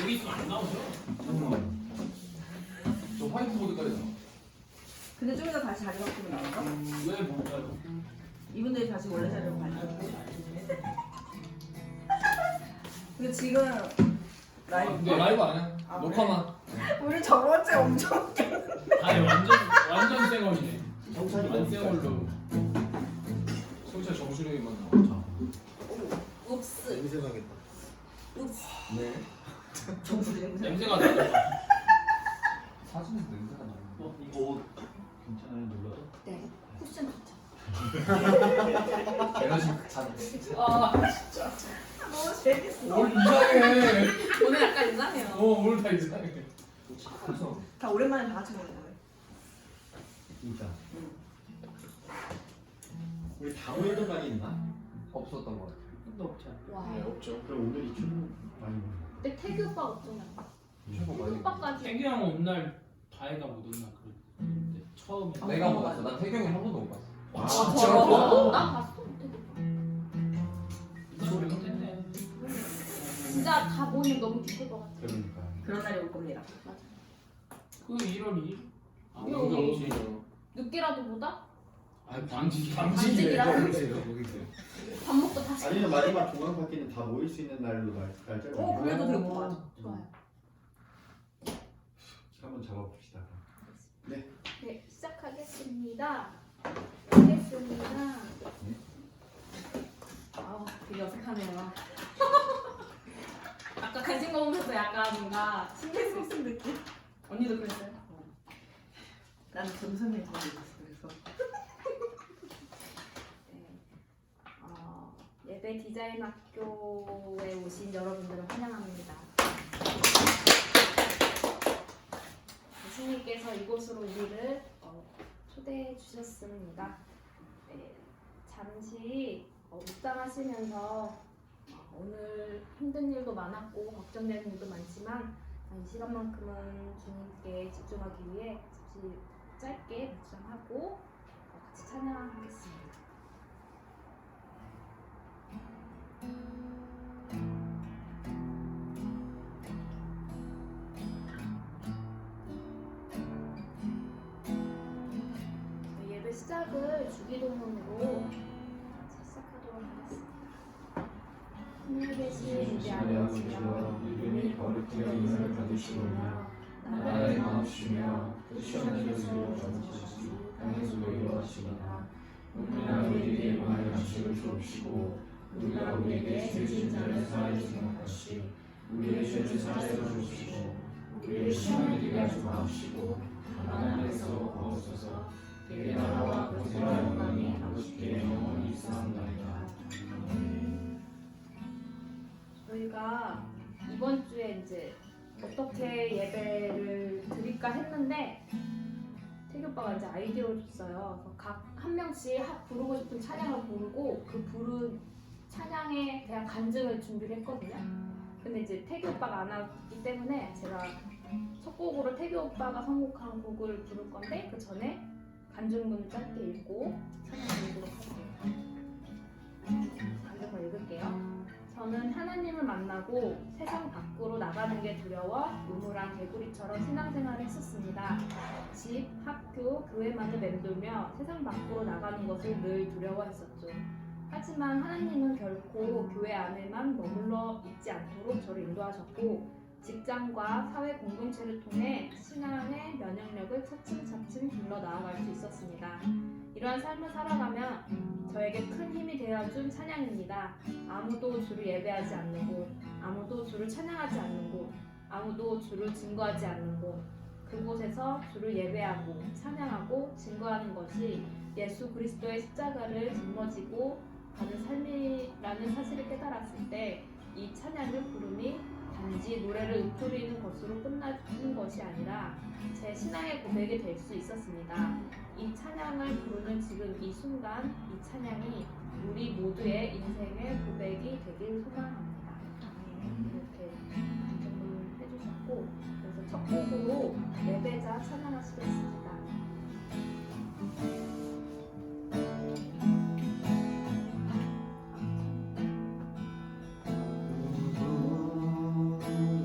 여기 있으면 안 나오죠? 저 화이트보드까지 나와. 근데 좀 이따 다시 자리 바꾸면 나올까? 왜 뭘까요? 이분들이 다시 원래 자리로 가려고. 근데 지금 근데 라이브 아니야? 아, 녹화만. 우리 저번 주에 엄청 아니 완전 쌩얼이네. 정찰이 완전 쌩얼로. 성찰 정수령이만 나와. 읍스 냄새 나겠다. 읍스 네. 정수리 냄새. 냄새가 나요. 사진에서 냄새가 나는. 이거 옷 괜찮아요? 눌러도? 네 쿠션 좋죠. 에너지 극찬. 아 진짜 너무 재밌어. 오늘 이상해. 오늘 약간 이상해요. 오늘 다 이상해. 그래서 다 오랜만에 다 같이 먹는 거예요. 진짜. 우리 다모일 동안이 있나? 없었던 것 같아. 근데 없지 않아. 와. 네, 없죠. 그럼 오늘이 춤 많이 먹는 근데 태규 오빠가 없잖아. 최고 태규 많이. 오빠까지. 태규랑 온 날 다혜가 못 온나 그랬는데 처음에. 내가 못 봤어. 난 태경이 한 번도 못 봤어. 아, 진짜로? 난 봤어. 태규 오빠. 소리 못했네. 진짜 다 모이면 너무 기쁠 것 같아. 그러니까. 그런 날이 올 겁니다. 맞아. 그 1월 2일? 아, 이거 여기 뭐- 없지. 늦게라도 보다? 아, 방직이. 방직이라. 거기 밥 먹고 다시. 아니면 마지막 종강 파티는 다 모일 수 있는 날로 날짜를 그래도 되게 좋아. 좋아요. 한번 잡아봅시다. 네, 시작하겠습니다. 하겠습니다. 아 되게 어색하네요. 아까 간식 먹으면서 약간 뭔가 신경 쓰는 느낌. 언니도 그랬어요? 나는 전선님 거기 있었어. 그래서 네. 예배 디자인 학교에 오신 여러분들을 환영합니다. 예수님께서 이곳으로 우리를 초대해 주셨습니다. 네, 잠시 묵상하시면서 오늘 힘든 일도 많았고 걱정되는 일도 많지만 이 시간만큼은 주님께 집중하기 위해 잠시 짧게 묵상하고 같이 찬양하겠습니다. 예배 시작을 주기도문으로 같이 시작하도록 하겠습니다. 하늘에 계신 우리 아버지여 이름이 거룩히 여김을 받으시오며 나라의 마음이시며 뜻이 하늘에서 이루어지듯이 땅에서도 이루어지리이다. 오늘날 우리에게 많은 양식을 주옵시고 우리가 우리에게 죄 지은 자를 사하여 주옵시고 우리의 죄를 사하여 주옵시고 우리의 시험에 들게 하지 마옵시고 다만 안에서 구하옵소서. 대개 나라와 권세와 영광이 아버지께 영원히 있사옵나이다. 저희가 이번 주에 이제 어떻게 예배를 드릴까 했는데 태규 오빠가 이제 아이디어를 줬어요. 그래서 각 한 명씩 부르고 싶은 찬양을 부르고 그 부른 찬양에 대한 간증을 준비를 했거든요. 근데 이제 태규 오빠가 안 왔기 때문에 제가 첫 곡으로 태규 오빠가 선곡한 곡을 부를 건데 그 전에 간증문을 짧게 읽고 찬양을 읽도록 할게요. 간증문 읽을게요. 저는 하나님을 만나고 세상 밖으로 나가는 게 두려워 우물한 개구리처럼 신앙생활을 했었습니다. 집, 학교, 교회만을 맴돌며 세상 밖으로 나가는 것을 늘 두려워했었죠. 하지만 하나님은 결코 교회 안에만 머물러 있지 않도록 저를 인도하셨고 직장과 사회 공동체를 통해 신앙의 면역력을 차츰차츰 길러 나아갈 수 있었습니다. 이러한 삶을 살아가며 저에게 큰 힘이 되어준 찬양입니다. 아무도 주를 예배하지 않는 곳, 아무도 주를 찬양하지 않는 곳, 아무도 주를 증거하지 않는 곳, 그곳에서 주를 예배하고 찬양하고 증거하는 것이 예수 그리스도의 십자가를 짊어지고 가는 삶이라는 사실을 깨달았을 때 이 찬양을 부름이 단지 노래를 읊조리는 것으로 끝나는 것이 아니라 제 신앙의 고백이 될 수 있었습니다. 이 찬양을 부르는 지금 이 순간 이 찬양이 우리 모두의 인생의 고백이 되길 소망합니다. 이렇게 질문 해주셨고 그래서 첫 곡으로 예배자 찬양하시겠습니다.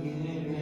예배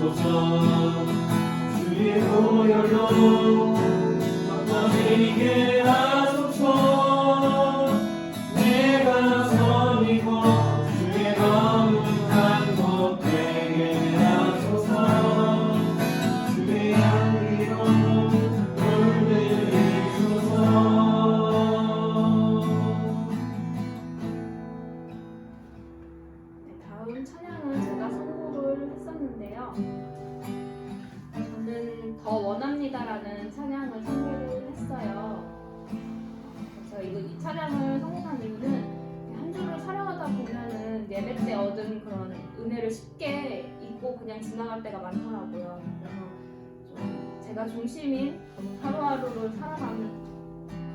하소서. 주의 보혈로 덮어지게 하소서. 내가 섬이고 주의 거룩한 곳 되게 하소서. 주의 향기로 물들이소서. 네, 다음 찬양은 제가 선곡을 했었는데요. 저는 더 원합니다라는 찬양을 선곡을 했어요. 그래서 이 찬양을 선곡한 이유는 한 주를 촬영하다 보면은 예배 때 얻은 그런 은혜를 쉽게 잊고 그냥 지나갈 때가 많더라고요. 그래서 좀 제가 중심인 하루하루를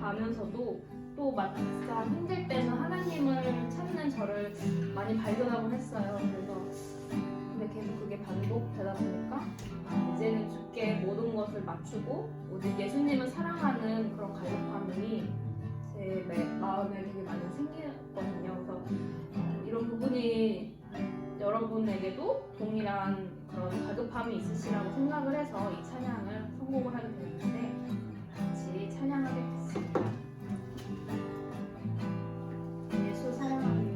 살아가면서도 또 막상 힘들 때는 하나님을 찾는 저를 많이 발견하곤 했어요. 그래서 근데 계속 그게 반복되다 보니까 이제는 주께 모든 것을 맞추고 오직 예수님을 사랑하는 그런 갈급함이 제 마음에 되게 많이 생겼거든요. 그래서 이런 부분이 여러분에게도 동일한 그런 갈급함이 있으시라고 생각을 해서 이 찬양을 선곡을 하게 됐는데 같이 찬양하겠습니다. 예수 사랑합니다.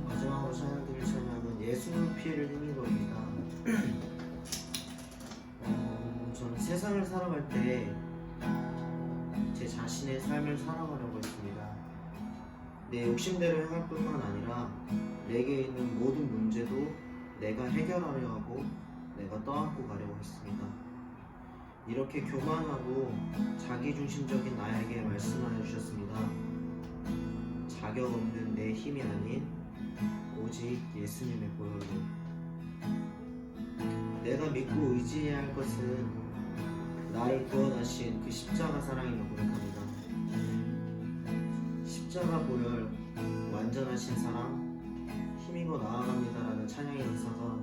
마지막으로 찬양드릴 찬양은 예수 피를 힘입어입니다. 저는 세상을 살아갈 때 제 자신의 삶을 살아가려고 했습니다. 내 욕심대로 행할 뿐만 아니라 내게 있는 모든 문제도 내가 해결하려 하고 내가 떠안고 가려고 했습니다. 이렇게 교만하고 자기중심적인 나에게 말씀하여 주셨습니다. 자격 없는 내 힘이 아닌 오직 예수님의 보혈로. 내가 믿고 의지해야 할 것은 나를 구원하신 그 십자가 사랑임을 고백합니다. 십자가 보혈, 완전하신 사랑, 힘입어 나아갑니다라는 찬양의 은사가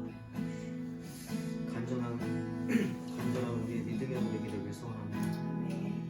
간절한 우리의 믿음의 고백이 되길 소원합니다. 네.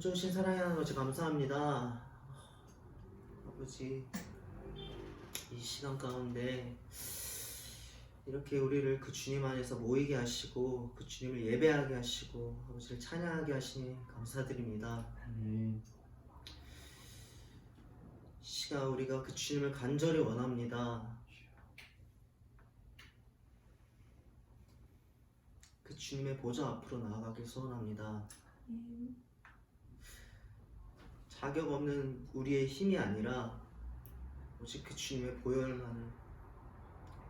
전적으신 사랑하는 아버지 감사합니다. 아버지 이 시간 가운데 이렇게 우리를 그 주님 안에서 모이게 하시고 그 주님을 예배하게 하시고 아버지를 찬양하게 하시니 감사드립니다. 이 시간 우리가 그 주님을 간절히 원합니다. 그 주님의 보좌 앞으로 나아가길 소원합니다. 자격 없는 우리의 힘이 아니라 오직 그 주님의 보혈만을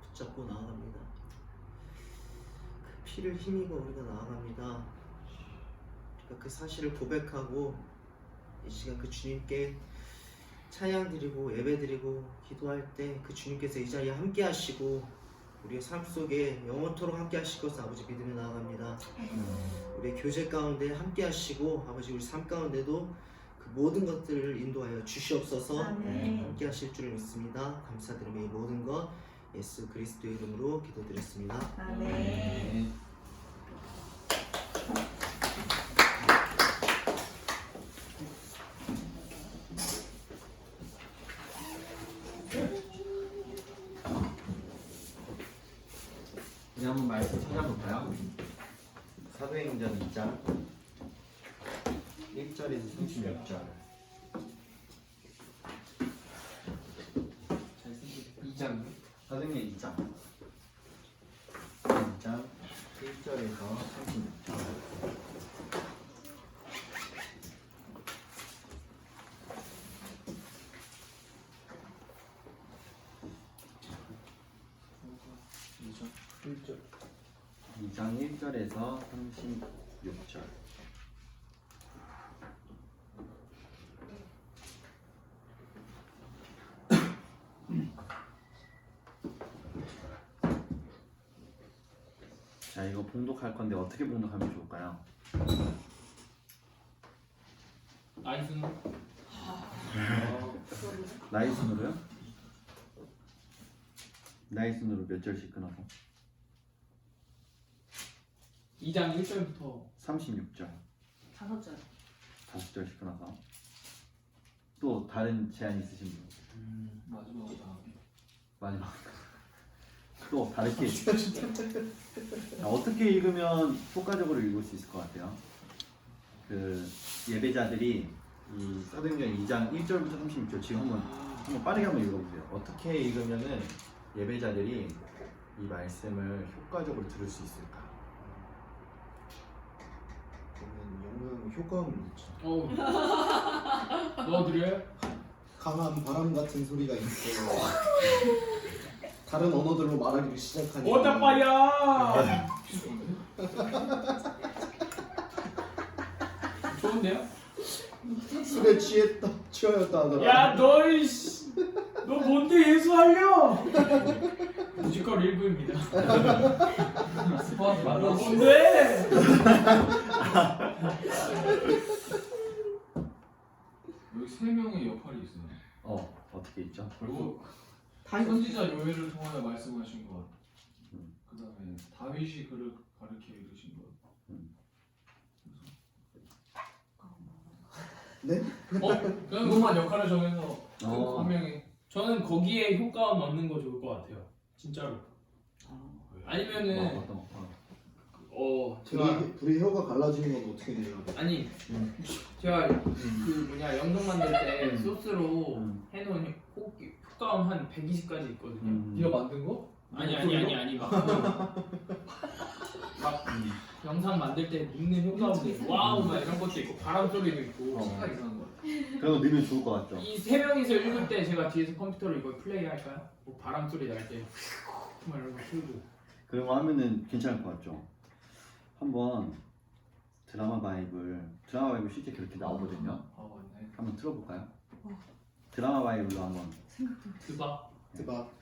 붙잡고 나아갑니다. 그 피를 힘입어 우리가 나아갑니다. 그러니까 그 사실을 고백하고 이 시간 그 주님께 찬양 드리고 예배 드리고 기도할 때 그 주님께서 이 자리에 함께 하시고 우리의 삶 속에 영원토록 함께 하실 것을 아버지 믿으며 나아갑니다. 우리의 교제 가운데 함께 하시고 아버지 우리 삶 가운데도 그 모든 것들을 인도하여 주시옵소서. 함께 하실 줄을 믿습니다. 감사드리며 이 모든 것 예수 그리스도의 이름으로 기도드렸습니다. 아멘. 이제 한번 말씀 찾아볼까요? 사도행전 2장 1절에서 36절. 2장. 사도행전 2장 1절에서 36절. 일절. 2장 1절에서 36절. 자, 이거 봉독할 건데 어떻게 봉독하면 좋을까요? 나이스는 나이 순으로요? 나이 순으로 몇 절씩 끊어서? 2장 1절부터 36절 5절. 5절씩 끊어서. 또 다른 제안 있으신 분? 마지막으로 다. 마지막 또 다르게 자, 어떻게 읽으면 효과적으로 읽을 수 있을 것 같아요? 그 예배자들이 이 사도행전 2장 1절부터 36절 지금 한번 빠르게 한번 읽어보세요. 어떻게 읽으면은 예배자들이 이 말씀을 효과적으로 들을 수 있을까? 보면 영향 효과음이 있죠. 넣어드려요? 강한 바람 같은 소리가 있어요. 다른 언어들로 말하기를 시작하니. 오다빠야. 좋은데요? 술에 취하였다 하더라. 야, 너 이씨, 너 뭔데 예수하려? 뮤지컬 일부입니다. 스포하지 너 말라. 뭔데? 여기 세 명의 역할이 있어요. 어떻게 있죠? 그리고 선지자 요엘을 통하여 말씀하신 것, 그 다음에 다윗이 그를 가르쳐 이르신 것. 네? 그냥 그것만 역할을 정해서 어. 한 명이. 저는 거기에 효과음 얻는 거 좋을 것 같아요. 진짜로. 아니면은 제가 불의 혀가 갈라지는 건 어떻게 되려고? 아니 제가 그 뭐냐 영상 만들 때 소스로 해놓은 효과음 한 120가지 있거든요. 네가 만든 거? 아니 막 영상 만들 때 묻는 효과음들 와우 막 이런 것도 있고 바람 소리도 있고 다 이상한 거. 그런 거 넣으면 좋을 것 같죠? 이 세 명이서 읽을 때 제가 뒤에서 컴퓨터로 이걸 플레이 할까요? 뭐 바람 소리 날 때 막 이런 거 틀고 그런 거 하면은 괜찮을 것 같죠? 한번 드라마 바이블 실제 그렇게 나오거든요. 아 맞네. 한번 틀어볼까요? 드라마 바이블로 한번 드바 대박.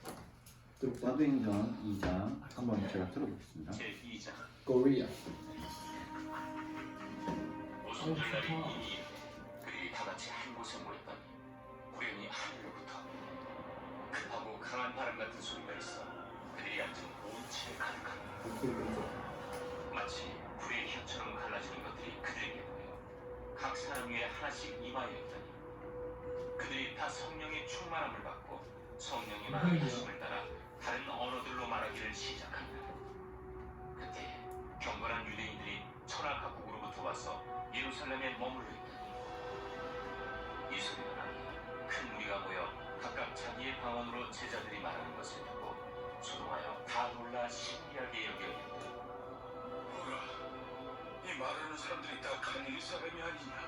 사도행전 2장 한번 제가 틀어보겠습니다. 코리아. 그들이 다 같이 한 곳에 모였더니 우연히 하늘로부터 급하고 강한 바람 같은 소리가 있어 그들이 앉은 온 집에 가득하고 마치 불의 혀처럼 갈라지는 것들이 그들에게 보여 각 사람 위에 하나씩 임하였더니 그들이 다 성령의 충만함을 받고 성령이 말하는 하심을 따라 다른 언어들로 말하기를 시작한다. 그때 경건한 유대인들이 천하 각국으로부터 와서 예루살렘에 머물러 있더니 이 소리가 나니 큰 무리가 모여 각각 자기의 방언으로 제자들이 말하는 것을 듣고 소동하여 다 놀라 신기하게 여겨있다. 뭐라? 이 말하는 사람들이 다 갈릴리 사람이 아니냐?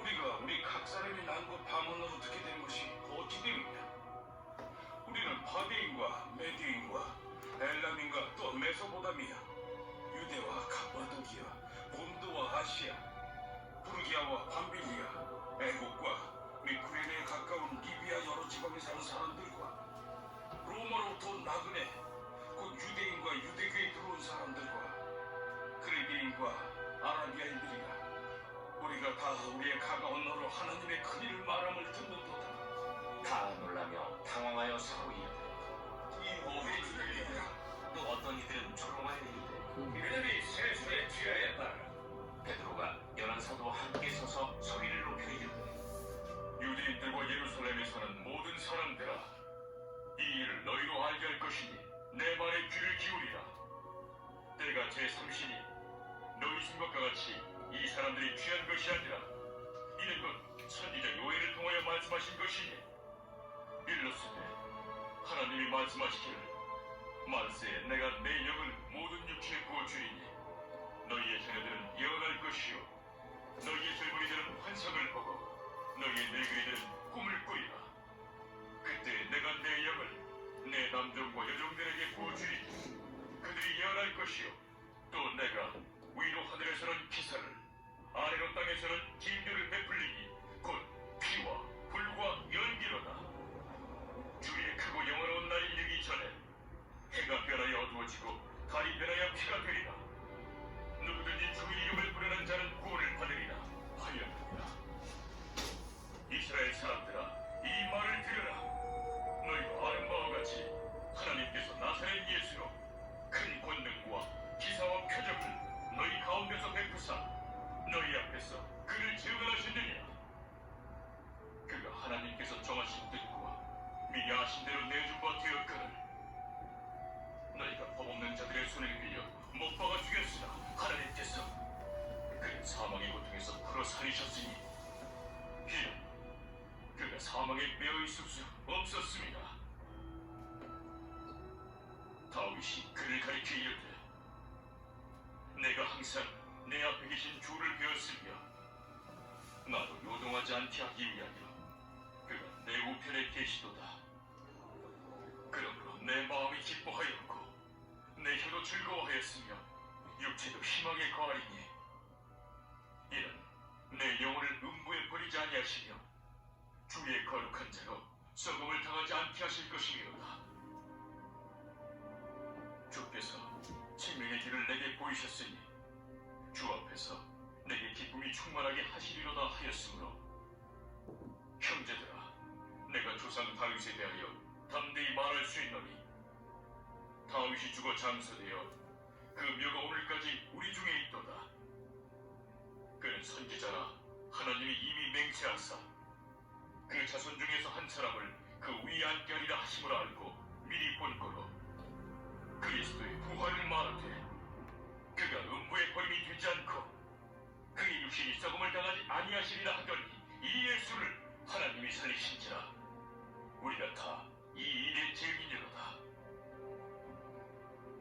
우리가 우리 각 사람이 난 곳 방언으로 듣게 된 것이 어찌 됨이냐? 우리는 바데인과 메디인과 엘람인과 또 메소보다미아, 유대와 갑바도기아, 본도와 아시아, 부르기아와 밤빌리아, 애국과 미쿠레네에 가까운 리비아 여러 지방에 사는 사람들과 로마로부터 나그네, 곧 유대인과 유대교에 들어온 사람들과 그리비인과 아라비아인들이라 우리가 다 우리의 각 언어로 하나님의 큰 일을 말함을 듣는도다. 다 놀라며 당황하여 서로 이르되 이 뭐의 주일이라. 또 어떤 이들은 조롱하여 이르되 이들이 세수에 취하였다. 베드로가 열한 사도 함께 서서 소리를 높여 이르되 유대인들과 예루살렘에 사는 모든 사람들아, 이 일을 너희로 알게 할 것이니 내 말에 귀를 기울이라. 때가 제3시니 너희 생각과 같이 이 사람들이 취한 것이 아니라 이는 곧 선지자 요엘을 통하여 말씀하신 것이니 일렀으되 하나님이 말씀하시기를 만세에 내가 내 영을 모든 육체에 부어주리니 너희의 자녀들은 예언할 것이요 너희의 젊은이들은 환상을 보고 너희의 늙은이들은 꿈을 꾸리라. 그때 내가 내 영을 내 남종과 여종들에게 부어주리니 그들이 예언할 것이요 또 내가 위로 하늘에서는 기사를 아래로 땅에서는 징조를 베풀리니 곧 피와 불과 연기로다. 주의 크고 영원한 날이 이르기 전에 해가 변하여 어두워지고 달이 변하여 피가 되리라. 누구든지 주의 이름을 부르는 자는 구원을 받으리라 하였느니라. 이스라엘 사람들아, 이 말을 들으라. 너희가 아는 바와 같이 하나님께서 나사렛 예수로 큰 권능과 기사와 표적을 너희 가운데서 베푸사 너희 앞에서 그를 증언하셨느니라. 그가 하나님께서 정하신 뜻과 미리 아신 대로 내준 바 되었거늘 너희가 법 없는 자들의 손을 빌려 못 박아 죽였으나 하나님께서 그를 사망의 고통에서 풀어 살리셨으니 이는 그가 사망에 매어 있을 수 없었습니다. 다윗이 그를 가리켜 이르되 내가 항상 내 앞에 계신 주를 배웠으며 나도 요동하지 않게 하기 위하여 그가 내 우편에 계시도다. 그러므로 내 마음이 기뻐하였고 내 혀도 즐거워하였으며 육체도 희망에 거하리니 이는 내 영혼을 음부에 버리지 아니하시며 주의 거룩한 자로 썩음을 당하지 않게 하실 것이니로다. 주께서 생명의 길을 내게 보이셨으니 주 앞에서 내게 기쁨이 충만하게 하시리로다 하였으므로 형제들아, 내가 조상 다윗에 대하여 담대히 말할 수 있노니 다윗이 죽어 장사되어 그 묘가 오늘까지 우리 중에 있도다. 그는 선지자라 하나님이 이미 맹세하사 그 자손 중에서 한 사람을 그 위에 앉게 하리라 하심을 알고 미리 본 거로 그리스도의 부활을 말하되 그가 음부의 벌임이 되지 않고 그의 육신이 썩음을 당하지 아니하시리라 하더니 이 예수를 하나님이 살리신지라. 우리가 다 이 일의 증인이로다.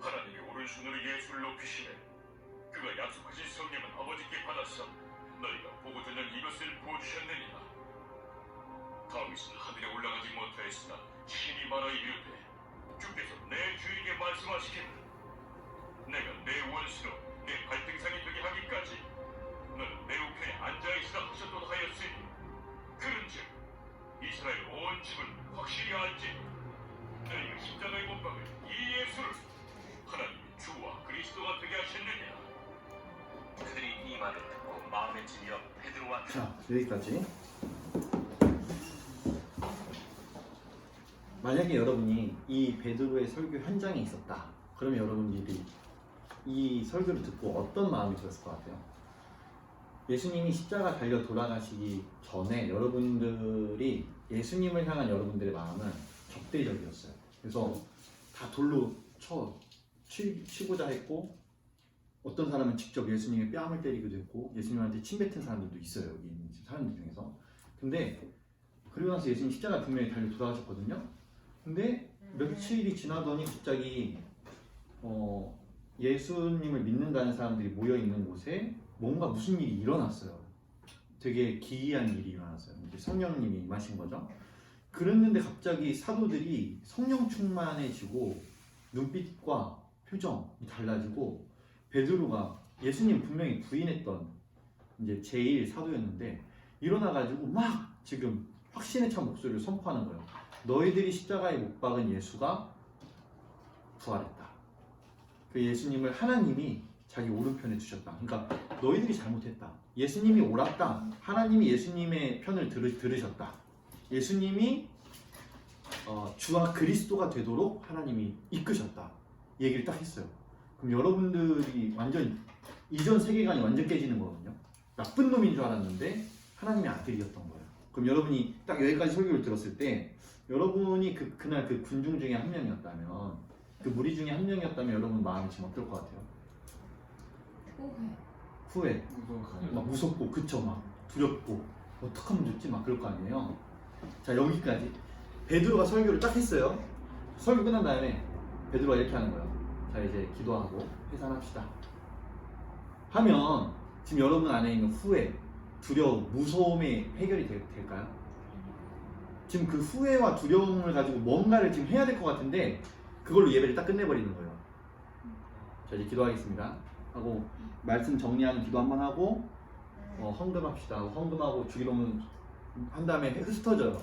하나님이 오른손으로 예수를 높이시매 그가 약속하신 성령은 아버지께 받아서 너희가 보고 듣는 이것을 보여주셨느니라. 다윗은 하늘에 올라가지 못하였으나 신이 말하여 이르되 주께서 내 주에게 말씀하시기를 내가 내 원수로 내 발등상이 되게 하기까지 너는 내 우편에 앉아있으라 하셨도다 하였으니 그런즉 이스라엘 온 집은 확실히 알지 너희가 십자가에 못 박은 이 예수를 하나님이 주와 그리스도가 되게 하셨느냐. 그들이 이 말을 듣고 마음에 찔려 베드로와 자, 여기까지. 만약에 여러분이 이 베드로의 설교 현장에 있었다. 그러면 여러분들이 이 설교를 듣고 어떤 마음이 들었을 것 같아요? 예수님이 십자가 달려 돌아가시기 전에 여러분들이 예수님을 향한 여러분들의 마음은 적대적이었어요. 그래서 다 돌로 치고자 했고, 어떤 사람은 직접 예수님의 뺨을 때리기도 했고, 예수님한테 침 뱉은 사람들도 있어요, 여기 있는 사람들 중에서. 근데 그리고 나서 예수님 십자가 분명히 달려 돌아가셨거든요. 근데 며칠이 지나더니 갑자기 예수님을 믿는다는 사람들이 모여 있는 곳에 뭔가 무슨 일이 일어났어요. 되게 기이한 일이 일어났어요. 이제 성령님이 임하신 거죠. 그랬는데 갑자기 사도들이 성령 충만해지고 눈빛과 표정이 달라지고, 베드로가 예수님 분명히 부인했던 이제 제1 사도였는데 일어나가지고 막 지금 확신에 찬 목소리를 선포하는 거예요. 너희들이 십자가에 못 박은 예수가 부활했다. 그 예수님을 하나님이 자기 오른편에 두셨다. 그러니까 너희들이 잘못했다. 예수님이 옳았다. 하나님이 예수님의 편을 들으셨다. 예수님이 주와 그리스도가 되도록 하나님이 이끄셨다. 얘기를 딱 했어요. 그럼 여러분들이 완전 이전 세계관이 완전 깨지는 거거든요. 나쁜 놈인 줄 알았는데 하나님의 아들이었던 거예요. 그럼 여러분이 딱 여기까지 설교를 들었을 때, 여러분이 그날 그 군중 중에 한 명이었다면, 그 무리 중에 한 명이었다면 여러분 마음이 지금 어떨 것 같아요? 후회. 막 무섭고, 그쵸? 막 두렵고, 어떡하면 좋지? 막 그럴 거 아니에요. 자, 여기까지 베드로가 설교를 딱 했어요. 설교 끝난 다음에 베드로가 이렇게 하는 거예요. 자, 이제 기도하고 해산합시다 하면 지금 여러분 안에 있는 후회, 두려움, 무서움이 해결이 될까요? 지금 그 후회와 두려움을 가지고 뭔가를 지금 해야 될 것 같은데 그걸로 예배를 딱 끝내버리는 거예요. 자, 이제 기도하겠습니다 하고 말씀 정리하는 기도 한번 하고 헌금합시다 하고 헌금하고 주기도문 한 다음에 흩어져요.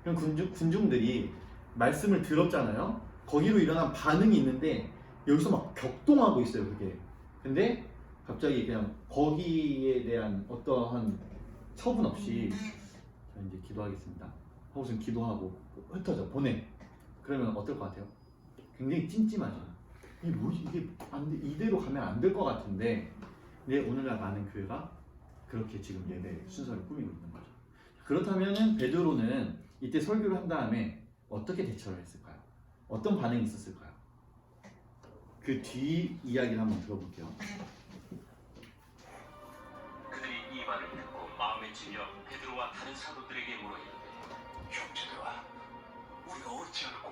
그럼 군중들이 말씀을 들었잖아요. 거기로 일어난 반응이 있는데 여기서 막 격동하고 있어요, 그게. 근데 갑자기 그냥 거기에 대한 어떠한 처분 없이 자, 이제 기도하겠습니다 하고선 기도하고 흩어져 보내. 그러면 어떨 것 같아요? 굉장히 찜찜하죠. 이게 뭐지? 이게 안 돼. 이대로 가면 안 될 것 같은데 왜 오늘날 많은 교회가 그렇게 지금 예배 순서를 꾸미고 있는 거죠. 그렇다면은 베드로는 이때 설교를 한 다음에 어떻게 대처를 했을까요? 어떤 반응이 있었을까요? 그 뒤 이야기를 한번 들어볼게요. 그들이 이 말을 듣고 마음에 찔려 베드로와 다른 사도들에게 물어 이르되, 형제들아, 우리가 어찌하고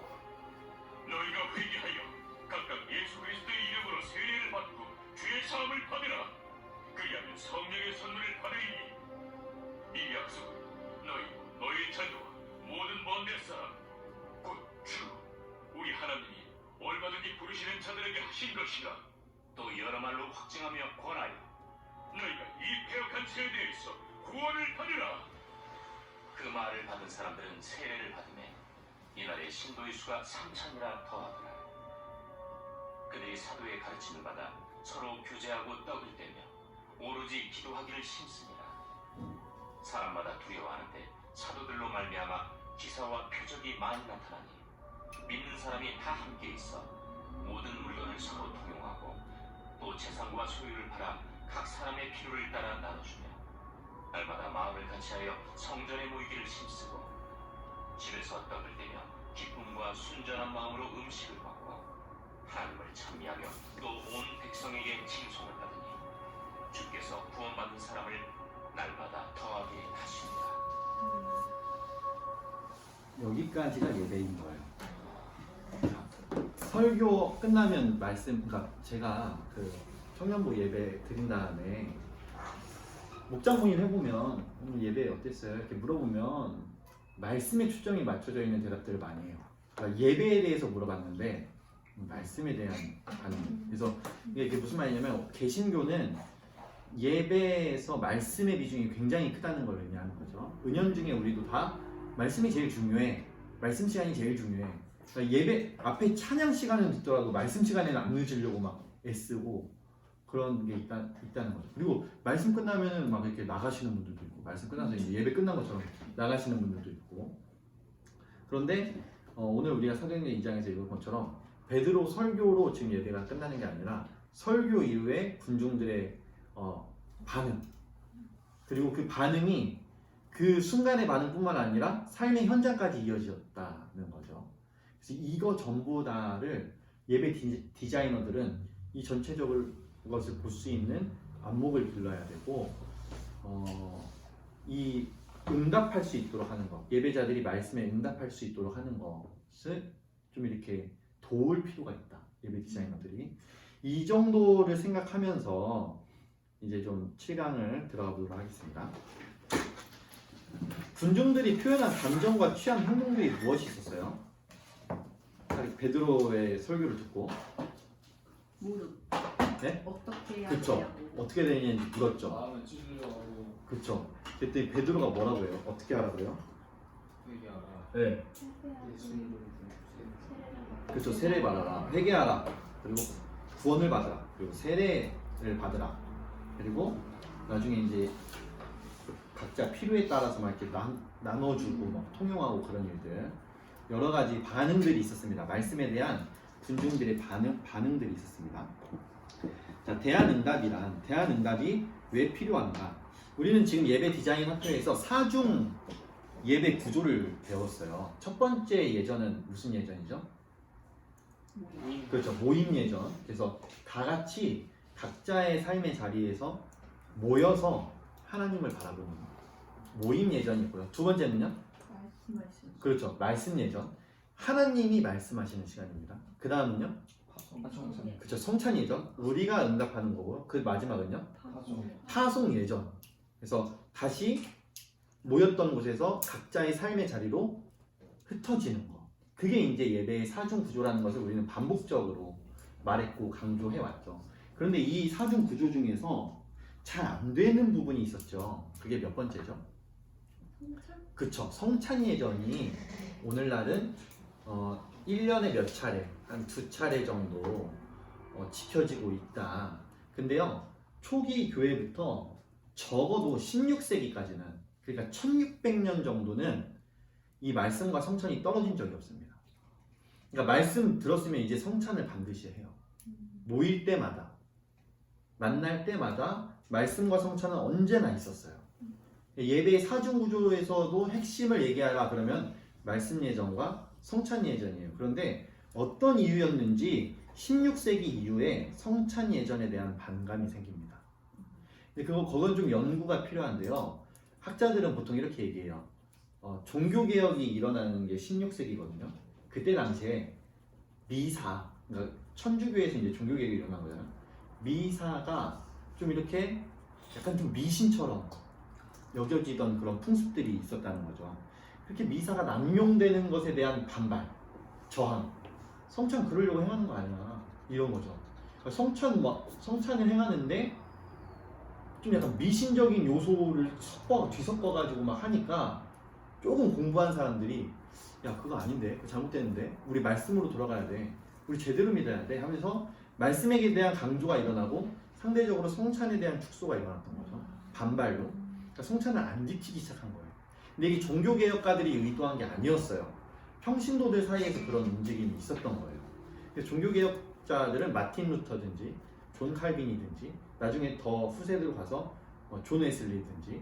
너희가 회개하여 각각 예수 그리스도의 이름으로 세례를 받고 주의 사함을 받으라. 그리하면 성령의 선물을 받으리니 이 약속은 너희 자녀와 모든 먼데 사람 곧 주 우리 하나님이 얼마든지 부르시는 자들에게 하신 것이라. 또 여러 말로 확증하며 권하여 너희가 이 패역한 세대에서 구원을 받으라. 그 말을 받은 사람들은 세례를 받으매 이날에 신도의 수가 3,000이나 더하더라. 그들이 사도의 가르침을 받아 서로 교제하고 떡을 떼며 오로지 기도하기를 힘쓰니라. 사람마다 두려워하는데 사도들로 말미암아 기사와 표적이 많이 나타나니 믿는 사람이 다 함께 있어 모든 물건을 서로 통용하고 또 재산과 소유를 팔아 각 사람의 필요를 따라 나눠주며 날마다 마음을 같이하여 성전에 모이기를 힘쓰고 집에서 떡을 떼며 기쁨과 순전한 마음으로 음식을 먹고 하나님을 찬미하며 또 온 백성에게 칭송을 받으니 주께서 구원받는 사람을 날마다 더하게 하십니다. 여기까지가 예배인 거예요. 설교 끝나면 말씀, 그러니까 제가 그 청년부 예배 드린 다음에 목장 모임 해보면 오늘 예배 어땠어요? 이렇게 물어보면 말씀에 초점이 맞춰져 있는 대답들을 많이 해요. 그러니까 예배에 대해서 물어봤는데 말씀에 대한 반응. 그래서 이게 무슨 말이냐면 개신교는 예배에서 말씀의 비중이 굉장히 크다는 걸 의미하는 거죠. 은연중에 우리도 다 말씀이 제일 중요해. 말씀 시간이 제일 중요해. 그러니까 예배 앞에 찬양 시간은 듣더라도 말씀 시간에는 안 늦으려고 막 애쓰고 그런 게 있다는 거죠. 그리고 말씀 끝나면은 막 이렇게 나가시는 분들도 있고, 말씀 끝나서 이제 예배 끝난 것처럼 나가시는 분들도 있고. 그런데 오늘 우리가 사도행전 2장에서 읽은 것처럼 베드로 설교로 지금 예배가 끝나는 게 아니라 설교 이후에 군중들의 반응, 그리고 그 반응이 그 순간의 반응뿐만 아니라 삶의 현장까지 이어졌다는 거죠. 그래서 이거 전부 다를 예배 디자이너들은 이 전체적인 것을 볼 수 있는 안목을 길러야 되고 이 응답할 수 있도록 하는 것, 예배자들이 말씀에 응답할 수 있도록 하는 것을 좀 이렇게 도울 필요가 있다. 예배 디자이너들이 이 정도를 생각하면서 이제 좀 7강을 들어가 보도록 하겠습니다. 군중들이 표현한 감정과 취한 행동들이 무엇이 있었어요? 베드로의 설교를 듣고 무릎. 네? 어떻게 해야 그쵸. 되냐고. 어떻게 되느냐는지 물었죠. 마음에 찔려하고 그렇죠. 그때 베드로가 뭐라고 해요? 어떻게 하라고요? 회개하라. 네. 예수님 그렇죠. 세례 받아라. 회개하라. 그리고 구원을 받아라. 그리고 세례를 받으라. 그리고 나중에 이제 각자 필요에 따라서 막 이렇게 나눠주고 막 통용하고 그런 일들 여러 가지 반응들이 있었습니다. 말씀에 대한 군중들의 반응들이 있었습니다. 자, 대안응답이 왜 필요한가? 우리는 지금 예배 디자인 학교에서 4중 예배 구조를 배웠어요. 첫 번째 예전은 무슨 예전이죠? 그렇죠. 모임 예전. 그래서 다 같이 각자의 삶의 자리에서 모여서 하나님을 바라보는 모임 예전이고요. 두 번째는요? 말씀. 그렇죠. 말씀 예전. 하나님이 말씀하시는 시간입니다. 그 다음은요? 그렇죠. 성찬 예전. 우리가 응답하는 거고요. 그 마지막은요? 파송 예전. 그래서 다시 모였던 곳에서 각자의 삶의 자리로 흩어지는 거. 그게 이제 예배의 4중 구조라는 것을 우리는 반복적으로 말했고 강조해 왔죠. 그런데 이 4중 구조 중에서 잘 안 되는 부분이 있었죠. 그게 몇 번째죠? 그쵸. 성찬 예전이 오늘날은 1년에 몇 차례, 한 2차례 정도 지켜지고 있다. 근데요, 초기 교회부터 적어도 16세기까지는, 그러니까 1600년 정도는 이 말씀과 성찬이 떨어진 적이 없습니다. 그러니까 말씀 들었으면 이제 성찬을 반드시 해요. 모일 때마다, 만날 때마다 말씀과 성찬은 언제나 있었어요. 예배의 4중 구조에서도 핵심을 얘기하라 그러면 말씀 예전과 성찬 예전이에요. 그런데 어떤 이유였는지 16세기 이후에 성찬 예전에 대한 반감이 생깁니다. 근데 그건 좀 연구가 필요한데요. 학자들은 보통 이렇게 얘기해요. 종교개혁이 일어나는 게 16세기거든요. 그때 당시에 미사, 그러니까 천주교에서 이제 종교개혁이 일어난 거잖아요. 미사가 좀 이렇게 약간 좀 미신처럼 여겨지던 그런 풍습들이 있었다는 거죠. 그렇게 미사가 남용되는 것에 대한 반발, 저항. 성찬 그러려고 행하는 거 아니야. 이런 거죠. 그러니까 성찬을 행하는데 좀 약간 미신적인 요소를 뒤섞어가지고 막 하니까 조금 공부한 사람들이 야, 그거 아닌데, 그거 잘못됐는데, 우리 말씀으로 돌아가야 돼, 우리 제대로 믿어야 돼 하면서 말씀에 대한 강조가 일어나고 상대적으로 성찬에 대한 축소가 일어났던 거죠. 반발로. 그러니까 성찬을 안 지키기 시작한 거예요. 근데 이게 종교개혁가들이 의도한 게 아니었어요. 평신도들 사이에서 그런 움직임이 있었던 거예요. 그래서 종교개혁자들은 마틴 루터든지 존 칼빈이든지 나중에 더 후세대로 가서 존 웨슬리든지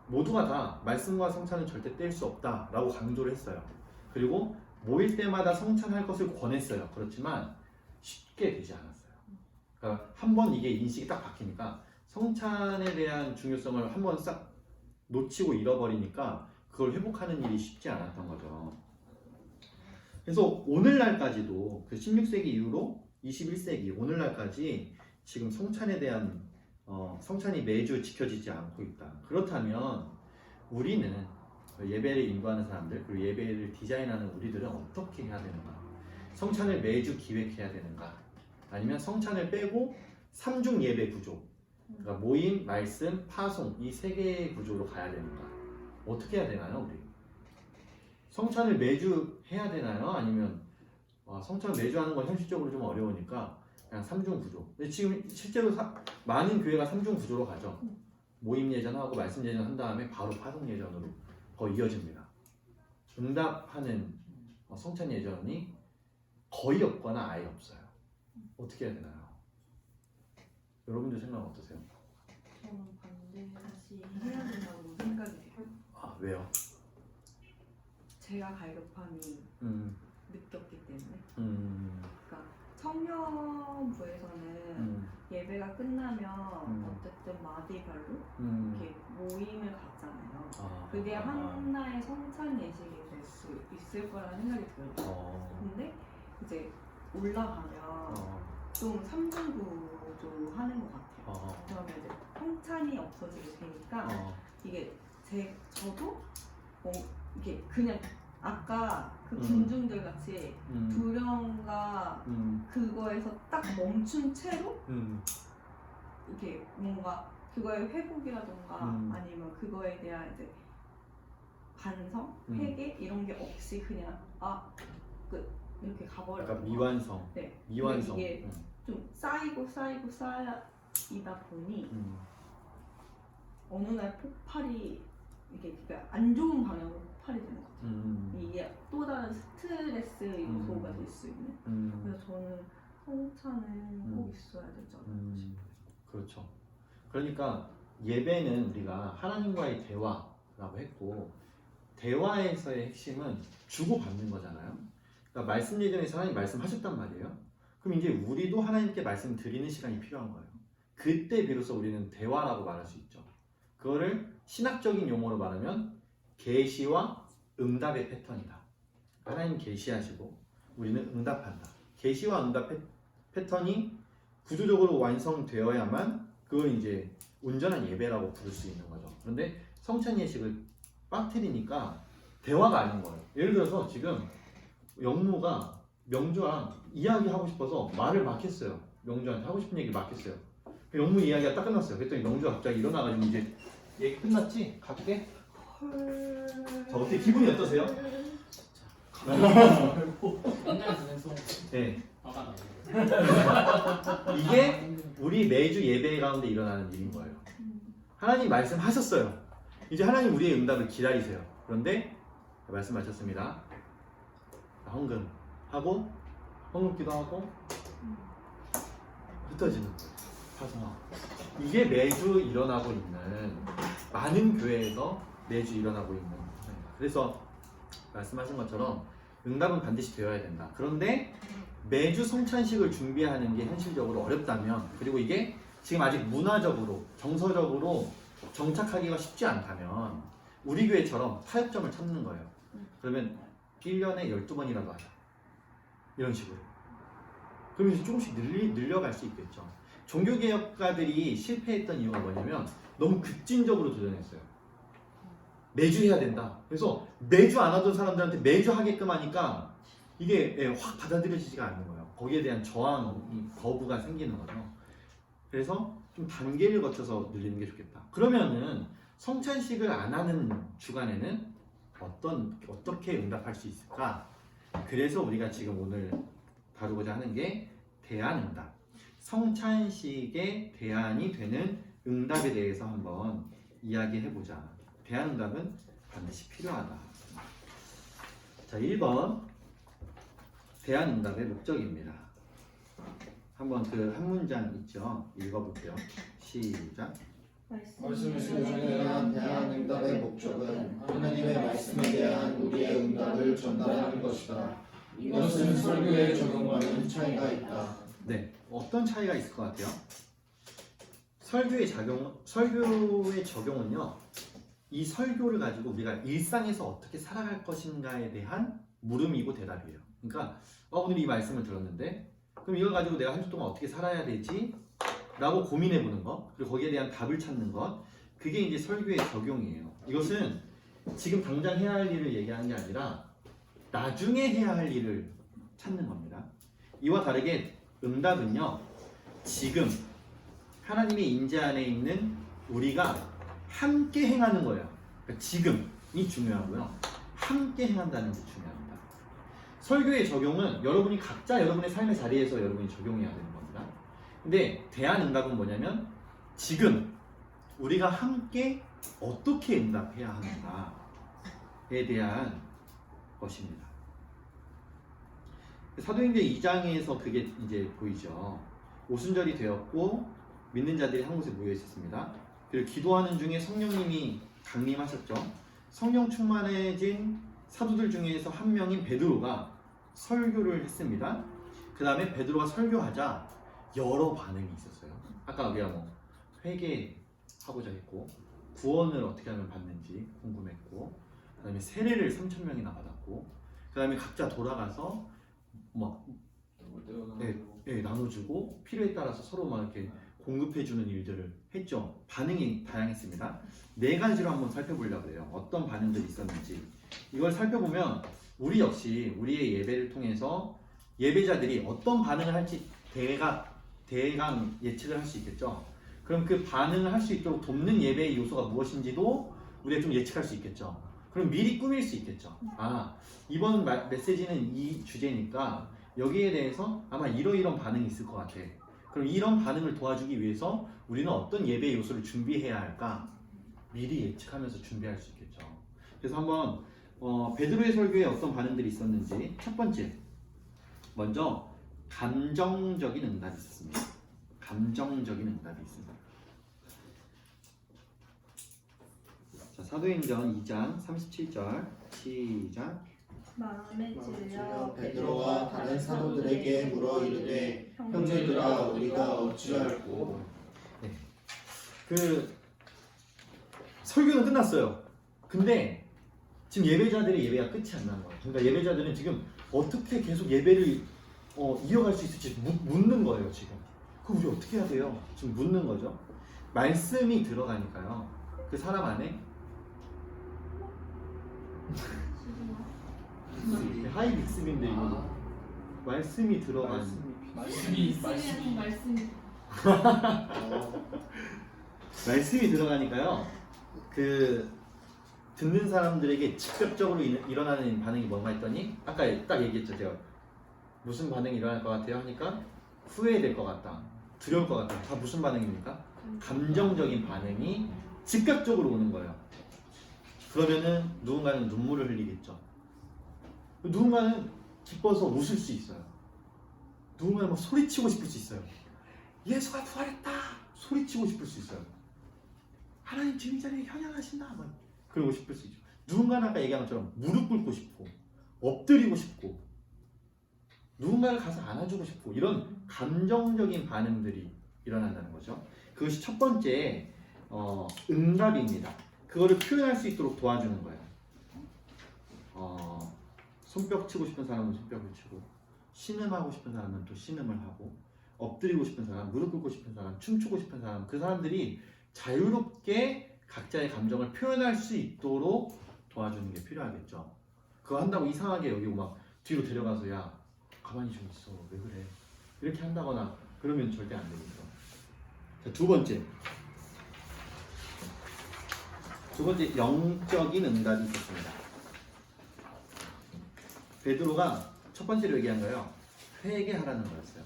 모두가 다 말씀과 성찬은 절대 뗄 수 없다라고 강조를 했어요. 그리고 모일 때마다 성찬할 것을 권했어요. 그렇지만 쉽게 되지 않았어요. 그러니까 한번 이게 인식이 딱 바뀌니까 성찬에 대한 중요성을 한번 싹 놓치고 잃어버리니까 그걸 회복하는 일이 쉽지 않았던 거죠. 그래서 오늘날까지도 그 16세기 이후로 21세기 오늘날까지 지금 성찬에 대한 성찬이 매주 지켜지지 않고 있다. 그렇다면 우리는 예배를 인도하는 사람들 그리고 예배를 디자인하는 우리들은 어떻게 해야 되는가? 성찬을 매주 기획해야 되는가? 아니면 성찬을 빼고 3중 예배 구조, 그러니까 모임, 말씀, 파송 이 3개의 구조로 가야 되는가? 어떻게 해야 되나요, 우리? 성찬을 매주 해야 되나요? 아니면 성찬을 매주 하는 건 현실적으로 좀 어려우니까 그냥 3중 구조. 근데 지금 실제로 많은 교회가 3중 구조로 가죠. 모임 예전하고 말씀 예전 한 다음에 바로 파송 예전으로 거의 이어집니다. 응답하는 성찬 예전이 거의 없거나 아예 없어요. 어떻게 해야 되나요? 여러분들 생각은 어떠세요? 저는 반드시 해야 된다고 생각이 돼요. 아 왜요? 제가 갈급함이 음, 느꼈기 때문에. 음, 그러니까 청년부에서는 예배가 끝나면 어쨌든 마디별로 이렇게 모임을 갖잖아요. 그게 하나의 성찬 예식이 될 수 있을 거라는 생각이 들어요. 근데 이제 올라가면 좀 3중 구조 하는 것 같아요. 그러면 이제 성찬이 없어지게 되니까 이게 저도 이게 그냥 아까 그 군중들 같이 두려움과 그거에서 딱 멈춘 채로 이렇게 뭔가 그거의 회복이라던가 아니면 그거에 대한 이제 반성, 회개 이런 게 없이 그냥 이렇게 가버려요. 약간 미완성. 네. 미완성. 이게 좀 쌓이다 보니 어느 날 폭발이 이게 그러니까 안 좋은 방향으로 폭발이 되는 것 같아요. 이게 또 다른 스트레스 요소가 될 수 있는. 그래서 저는 성찬은 꼭 있어야 되지 않나 싶어요. 그렇죠. 그러니까 예배는 우리가 하나님과의 대화라고 했고 대화에서의 핵심은 주고받는 거잖아요. 그러니까 말씀 예전에서 하나님 말씀하셨단 말이에요. 그럼 이제 우리도 하나님께 말씀 드리는 시간이 필요한 거예요. 그때 비로소 우리는 대화라고 말할 수 있죠. 그거를 신학적인 용어로 말하면 계시와 응답의 패턴이다. 하나님 계시하시고 우리는 응답한다. 계시와 응답 패턴이 구조적으로 완성되어야만 그걸 이제 온전한 예배라고 부를 수 있는 거죠. 그런데 성찬 예식을 빠뜨리니까 대화가 아닌 거예요. 예를 들어서 지금 영무가 명주랑 이야기하고 싶어서 말을 막 했어요. 명주한테 하고 싶은 얘기 막 했어요. 영무 이야기가 딱 끝났어요. 그랬더니 명주가 갑자기 일어나가지고 이제 얘기 끝났지? 갈게? 자, 어때? 기분이 어떠세요? 네. 이게 우리 매주 예배 가운데 일어나는 일인 거예요. 하나님 말씀하셨어요. 이제 하나님 우리의 응답을 기다리세요. 그런데 말씀하셨습니다. 헌금 하고 헌금 기도하고 흩어지는 거예요. 파송하고. 이게 매주 일어나고 있는 많은 교회에서 매주 일어나고 있는 거예요. 그래서 말씀하신 것처럼 응답은 반드시 되어야 된다. 그런데 매주 성찬식을 준비하는 게 현실적으로 어렵다면, 그리고 이게 지금 아직 문화적으로 정서적으로 정착하기가 쉽지 않다면 우리 교회처럼 타협점을 찾는 거예요. 그러면 1년에 12번이라도 하자. 이런 식으로. 그러면 이제 조금씩 늘려갈 수 있겠죠. 종교개혁가들이 실패했던 이유가 뭐냐면 너무 급진적으로 도전했어요. 매주 해야 된다. 그래서 매주 안 하던 사람들한테 매주 하게끔 하니까 이게 확 받아들여지지가 않는 거예요. 거기에 대한 저항이, 거부가 생기는 거죠. 그래서 좀 단계를 거쳐서 늘리는 게 좋겠다. 그러면은 성찬식을 안 하는 주간에는 어떻게 응답할 수 있을까? 그래서 우리가 지금 오늘 다루고자 하는 게 대안응답. 성찬식의 대안이 되는 응답에 대해서 한번 이야기해보자. 대안응답은 반드시 필요하다. 자, 1번 대안응답의 목적입니다. 한번 그 한 문장 있죠? 읽어볼게요. 시작. 말씀을 대한 대안응답의 목적은 하나님의 말씀에 대한 우리의 응답을 전달하는 것이다. 이것은 설교의 적용과는 차이가 있다. 네, 어떤 차이가 있을 것 같아요? 설교의 적용은요, 이 설교를 가지고 우리가 일상에서 어떻게 살아갈 것인가에 대한 물음이고 대답이에요. 그러니까 오늘 이 말씀을 들었는데 그럼 이걸 가지고 내가 한 주 동안 어떻게 살아야 되지? 라고 고민해보는 것, 그리고 거기에 대한 답을 찾는 것, 그게 이제 설교의 적용이에요. 이것은 지금 당장 해야 할 일을 얘기하는 게 아니라 나중에 해야 할 일을 찾는 겁니다. 이와 다르게 응답은요, 지금 하나님의 임재 안에 있는 우리가 함께 행하는 거예요. 그러니까 지금이 중요하고요. 함께 행한다는 게 중요합니다. 설교의 적용은 여러분이 각자 여러분의 삶의 자리에서 여러분이 적용해야 되는 겁니다. 근데 대안응답은 뭐냐면 지금 우리가 함께 어떻게 응답해야 하는가에 대한 것입니다. 사도행전 2장에서 그게 이제 보이죠. 오순절이 되었고 믿는 자들이 한 곳에 모여 있었습니다. 그리고 기도하는 중에 성령님이 강림하셨죠. 성령 충만해진 사도들 중에서 한 명인 베드로가 설교를 했습니다. 그 다음에 베드로가 설교하자 여러 반응이 있었어요. 아까 우리가 뭐 회개하고자 했고, 구원을 어떻게 하면 받는지 궁금했고, 그 다음에 세례를 3,000명이나 받았고, 그 다음에 각자 돌아가서 막 나눠주고 필요에 따라서 서로 막 이렇게 공급해주는 일들을 했죠. 반응이 다양했습니다. 4가지로 한번 살펴보려고 해요. 어떤 반응들이 있었는지. 이걸 살펴보면 우리 역시 우리의 예배를 통해서 예배자들이 어떤 반응을 할지 대강 예측을 할 수 있겠죠. 그럼 그 반응을 할 수 있도록 돕는 예배의 요소가 무엇인지도 우리가 좀 예측할 수 있겠죠. 그럼 미리 꾸밀 수 있겠죠. 아, 이번 메시지는 이 주제니까 여기에 대해서 아마 이러이런 반응이 있을 것 같아. 그럼 이런 반응을 도와주기 위해서 우리는 어떤 예배 요소를 준비해야 할까? 미리 예측하면서 준비할 수 있겠죠. 그래서 한번 베드로의 설교에 어떤 반응들이 있었는지. 첫 번째, 먼저 감정적인 응답이 있었습니다. 감정적인 응답이 있습니다. 자, 사도행전 2장 37절 시작. 마음에 찔려 베드로가 다른 사도들에게 물어 이르되 형제들아 우리가 어찌할꼬. 네. 그 설교는 끝났어요. 근데 지금 예배자들의 예배가 끝이 안 나는 거예요. 그러니까 예배자들은 지금 어떻게 계속 예배를 이어갈 수 있을지 묻는 거예요. 지금 그럼 우리 어떻게 해야 돼요? 지금 묻는 거죠. 말씀이 들어가니까요. 그 사람 안에 하이 믹스인데 이거 말씀이 들어간 말씀이 들어가니까요. 그 듣는 사람들에게 직접적으로 일어나는 반응이 뭔가 했더니 아까 딱 얘기했죠. 제가 무슨 반응이 일어날 것 같아요 하니까 후회될 것 같다, 두려울 것 같다. 다 무슨 반응입니까? 감정적인 반응이 즉각적으로 오는 거예요. 그러면은 누군가는 눈물을 흘리겠죠. 누군가는 기뻐서 웃을 수 있어요. 누군가는 막 소리치고 싶을 수 있어요. 예수가 부활했다! 소리치고 싶을 수 있어요. 하나님 지금 이 자리에 현현하신다! 막 그러고 싶을 수 있죠. 누군가는 아까 얘기한 것처럼 무릎 꿇고 싶고 엎드리고 싶고 누군가를 가서 안아주고 싶고 이런 감정적인 반응들이 일어난다는 거죠. 그것이 첫 번째 응답입니다. 그거를 표현할 수 있도록 도와주는 거예요. 손뼉 치고 싶은 사람은 손뼉을 치고, 신음하고 싶은 사람은 또 신음을 하고, 엎드리고 싶은 사람, 무릎 꿇고 싶은 사람, 춤추고 싶은 사람, 그 사람들이 자유롭게 각자의 감정을 표현할 수 있도록 도와주는 게 필요하겠죠. 그거 한다고 이상하게 여기 막 뒤로 데려가서 야 가만히 좀 있어 왜 그래 이렇게 한다거나 그러면 절대 안 되겠죠. 자, 두 번째 영적인 응답이 있었습니다. 베드로가 첫 번째로 얘기한 거예요. 회개하라는 거였어요.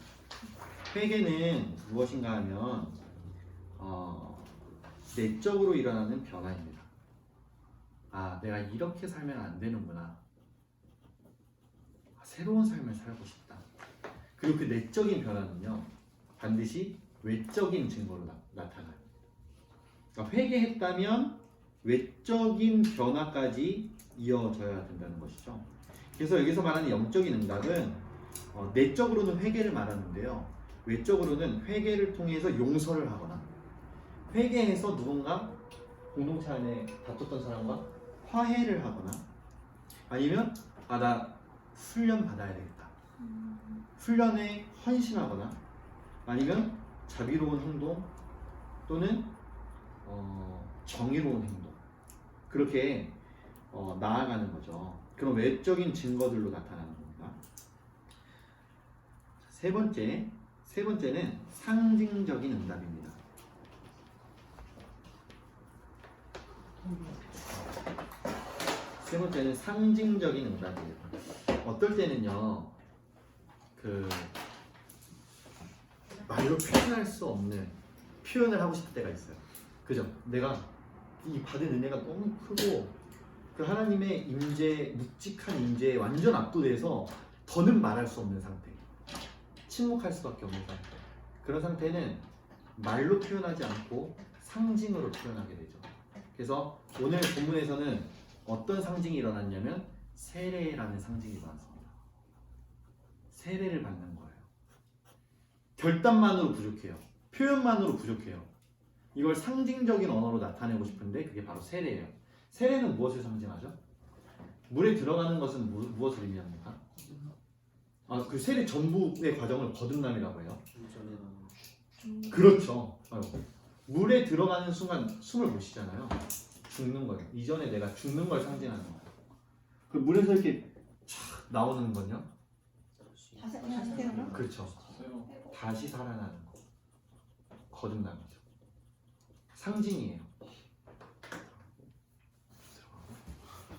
회개는 무엇인가 하면 내적으로 일어나는 변화입니다. 아, 내가 이렇게 살면 안 되는구나. 새로운 삶을 살고 싶다. 그리고 그 내적인 변화는요, 반드시 외적인 증거로 나타나요. 그러니까 회개했다면 외적인 변화까지 이어져야 된다는 것이죠. 그래서 여기서 말하는 영적인 응답은 내적으로는 회개를 말하는데요, 외적으로는 회개를 통해서 용서를 하거나, 회개해서 누군가 공동체 안에 다퉜던 사람과 화해를 하거나, 아니면 나 훈련 받아야 되겠다, 훈련에 헌신하거나, 아니면 자비로운 행동 또는 정의로운 행동, 그렇게 나아가는 거죠. 그런 외적인 증거들로 나타나는 겁니다. 세 번째는 상징적인 응답입니다. 세 번째는 상징적인 응답이에요. 어떨 때는요, 말로 표현할 수 없는 표현을 하고 싶을 때가 있어요. 그죠? 내가 이 받은 은혜가 너무 크고 그 하나님의 임재, 묵직한 임재에 완전 압도돼서 더는 말할 수 없는 상태, 침묵할 수밖에 없는 상태. 그런 상태는 말로 표현하지 않고 상징으로 표현하게 되죠. 그래서 오늘 본문에서는 어떤 상징이 일어났냐면 세례라는 상징이 일어났습니다. 세례를 받는 거예요. 결단만으로 부족해요. 표현만으로 부족해요. 이걸 상징적인 언어로 나타내고 싶은데 그게 바로 세례예요. 세례는 무엇을 상징하죠? 물에 들어가는 것은 무엇을 의미합니까? 그 세례 전부의 과정을 거듭남이라고 해요. 그렇죠. 물에 들어가는 순간 숨을 못 쉬잖아요. 죽는 거예요. 이전에 내가 죽는 걸 상징하는 거예요. 그 물에서 이렇게 촥 나오는 건요? 다시 태어나? 그렇죠. 다시 살아나는 거. 거듭남이죠. 상징이에요.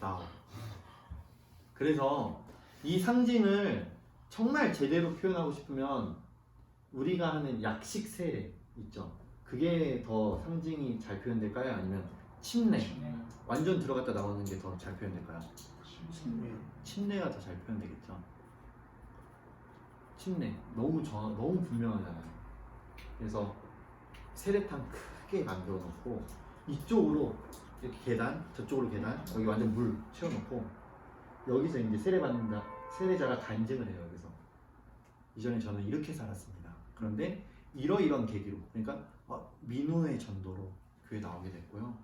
나와. 그래서 이 상징을 정말 제대로 표현하고 싶으면 우리가 하는 약식 세례 있죠. 그게 더 상징이 잘 표현될까요? 아니면 침례 완전 들어갔다 나오는 게 더 잘 표현될까요? 침례가 더 잘 표현되겠죠. 침례 너무 분명하잖아요. 그래서 세례탕 크게 만들어 놓고 이쪽으로 이렇게 계단, 저쪽으로 계단, 여기 완전 물 채워놓고 여기서 이제 세례자가 간증을 해요. 여기서 이전에 저는 이렇게 살았습니다. 그런데 이러이런 계기로, 그러니까 민호의 전도로 교회 나오게 됐고요.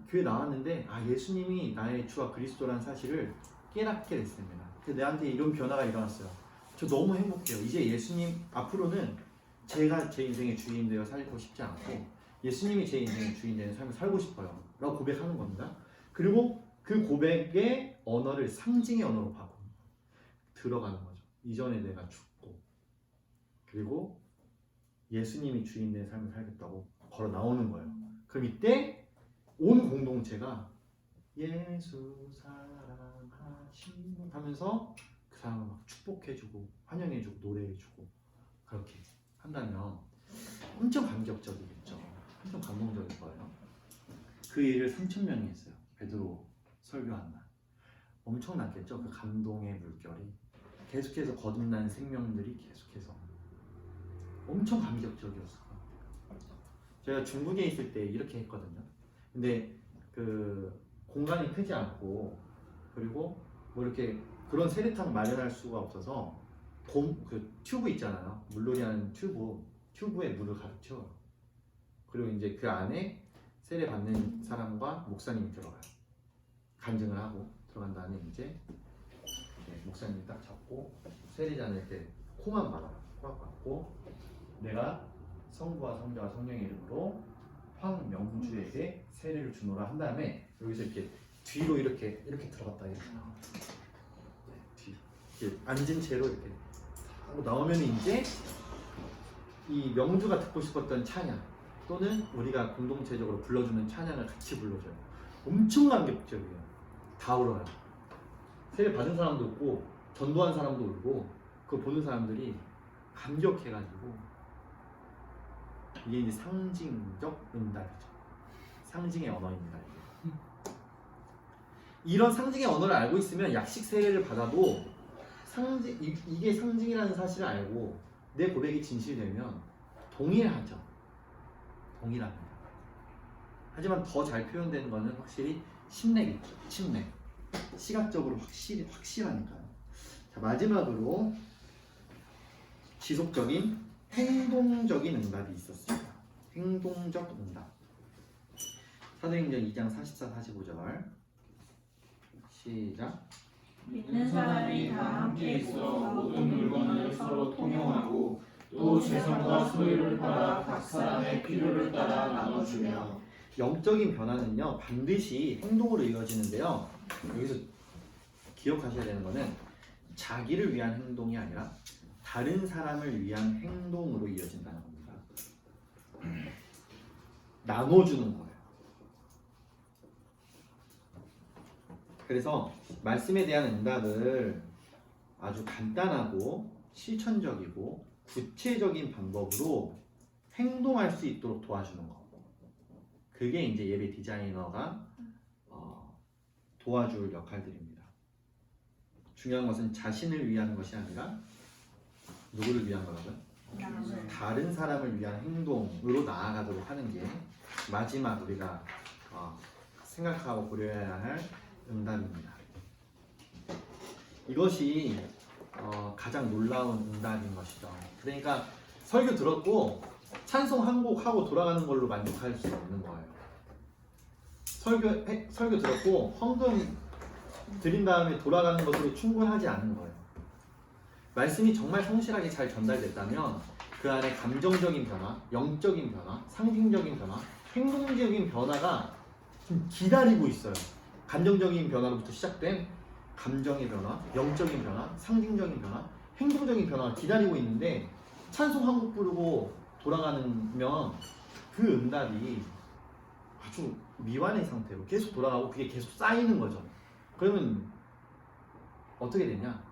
교회 나왔는데 예수님이 나의 주와 그리스도라는 사실을 깨닫게 됐습니다. 그래서 내한테 이런 변화가 일어났어요. 저 너무 행복해요. 이제 예수님 앞으로는 제가 제 인생의 주인 되어 살고 싶지 않고 예수님이 제 인생의 주인 되는 삶을 살고 싶어요 라고 고백하는 겁니다. 그리고 그 고백의 언어를 상징의 언어로 바꿉니다. 들어가는 거죠. 이전에 내가 죽고 그리고 예수님이 주인 되는 삶을 살겠다고 걸어 나오는 거예요. 그럼 이때 온 공동체가 예수 사랑하시는 하면서 그 사람을 막 축복해주고 환영해주고 노래해주고 그렇게 한다면 엄청 감격적이겠죠. 엄청 감동적일 거예요. 그 일을 3,000명이 했어요. 베드로 설교한 날. 엄청났겠죠. 그 감동의 물결이 계속해서 거듭난 생명들이 계속해서 엄청 감격적이었을 것 같아요. 제가 중국에 있을 때 이렇게 했거든요. 근데 그 공간이 크지 않고 그리고 뭐 이렇게 그런 세례탕 마련할 수가 없어서 그 튜브 있잖아요. 물놀이 하는 튜브에 물을 가득 채워요. 그리고 이제 그 안에 세례 받는 사람과 목사님이 들어가요. 간증을 하고 들어간 다음에 이제 목사님이 딱 잡고 세례자는 이렇게 코만 받아요. 코만 받고 내가 성부와 성자와 성령의 이름으로 황명주에게 세례를 주노라 한 다음에 여기서 이렇게 뒤로 이렇게 들어갔다 이렇게 앉은 채로 이렇게 하고 나오면 이제 이 명주가 듣고 싶었던 찬양 또는 우리가 공동체적으로 불러주는 찬양을 같이 불러줘요. 엄청 감격적이에요. 다 울어요. 세례 받은 사람도 울고 전도한 사람도 울고 그거 보는 사람들이 감격해가지고 이게 이제 상징적 응답이죠. 상징의 언어입니다. 이런 상징의 언어를 알고 있으면 약식 세례를 받아도 이게 상징이라는 사실을 알고 내 고백이 진실되면 동일하죠. 동일합니다. 하지만 더 잘 표현되는 거는 확실히 침례겠죠. 침례. 시각적으로 확실하니까요. 자, 마지막으로 지속적인 행동적인 응답이 있었습니다. 행동적 응답. 사도행전 2장 44, 45절 시작. 믿는 사람이 다 함께 있어 모든 물건을 서로 통용하고 또 재산과 소유를 팔아 각 사람의 필요를 따라 나눠주며. 영적인 변화는요 반드시 행동으로 이루어지는데요. 여기서 기억하셔야 되는 거는 자기를 위한 행동이 아니라 다른 사람을 위한 행동으로 이어진다는 겁니다. 나눠주는 거예요. 그래서 말씀에 대한 응답을 아주 간단하고 실천적이고 구체적인 방법으로 행동할 수 있도록 도와주는 거. 그게 이제 예배 디자이너가 도와줄 역할들입니다. 중요한 것은 자신을 위한 것이 아니라 누구를 위한 거라고요? 다른 사람을 위한 행동으로 나아가도록 하는 게 마지막 우리가 생각하고 고려해야 할 응답입니다. 이것이 가장 놀라운 응답인 것이죠. 그러니까 설교 들었고 찬송 한 곡 하고 돌아가는 걸로 만족할 수 없는 거예요. 설교 들었고 헌금 드린 다음에 돌아가는 것으로 충분하지 않은 거예요. 말씀이 정말 성실하게 잘 전달됐다면 그 안에 감정적인 변화, 영적인 변화, 상징적인 변화, 행동적인 변화가 좀 기다리고 있어요. 감정적인 변화로부터 시작된 감정의 변화, 영적인 변화, 상징적인 변화, 행동적인 변화가 기다리고 있는데 찬송 한 곡 부르고 돌아가면 그 응답이 아주 미완의 상태로 계속 돌아가고 그게 계속 쌓이는 거죠. 그러면 어떻게 되냐?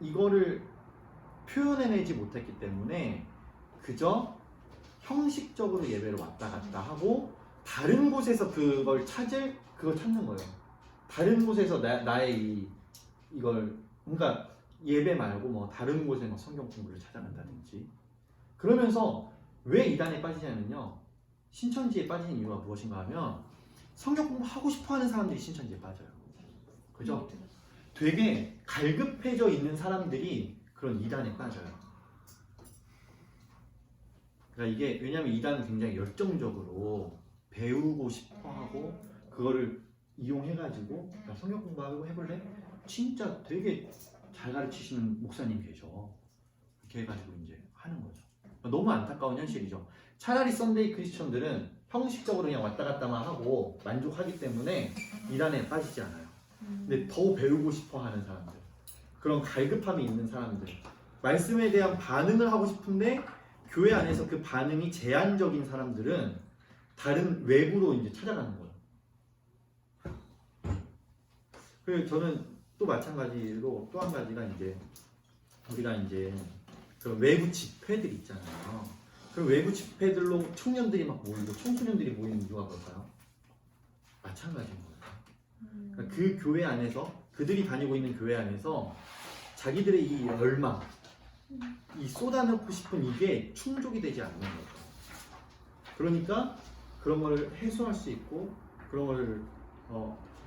이거를 표현해내지 못했기 때문에 그저 형식적으로 예배로 왔다 갔다 하고 다른 곳에서 그걸 찾는 거예요. 다른 곳에서 나의 이걸 그러니까 예배 말고 뭐 다른 곳에 뭐 성경 공부를 찾아간다든지 그러면서 왜 이단에 빠지냐면요. 신천지에 빠지는 이유가 무엇인가 하면 성경 공부하고 싶어하는 사람들이 신천지에 빠져요. 그죠? 되게 갈급해져 있는 사람들이 그런 이단에 빠져요. 그러니까 이게 왜냐면 이단은 굉장히 열정적으로 배우고 싶어하고 그거를 이용해가지고 야, 성경 공부하고 해볼래? 진짜 되게 잘 가르치시는 목사님 계셔. 이렇게 해가지고 이제 하는 거죠. 너무 안타까운 현실이죠. 차라리 썬데이 크리스천들은 형식적으로 그냥 왔다 갔다만 하고 만족하기 때문에 이단에 빠지지 않아요. 근데 더 배우고 싶어하는 사람들, 그런 갈급함이 있는 사람들, 말씀에 대한 반응을 하고 싶은데 교회 안에서 그 반응이 제한적인 사람들은 다른 외부로 이제 찾아가는 거예요. 그리고 저는 또 마찬가지로 또 한 가지가 이제 우리가 이제 그 외부 집회들 있잖아요. 그 외부 집회들로 청년들이 막 모이고 청소년들이 모이는 이유가 뭘까요? 마찬가지인 거예요. 그러니까 그 교회 안에서 그들이 다니고 있는 교회 안에서 자기들의 이 열망, 이 쏟아넣고 싶은 이게 충족이 되지 않는 거죠. 그러니까 그런 걸 해소할 수 있고 그런 걸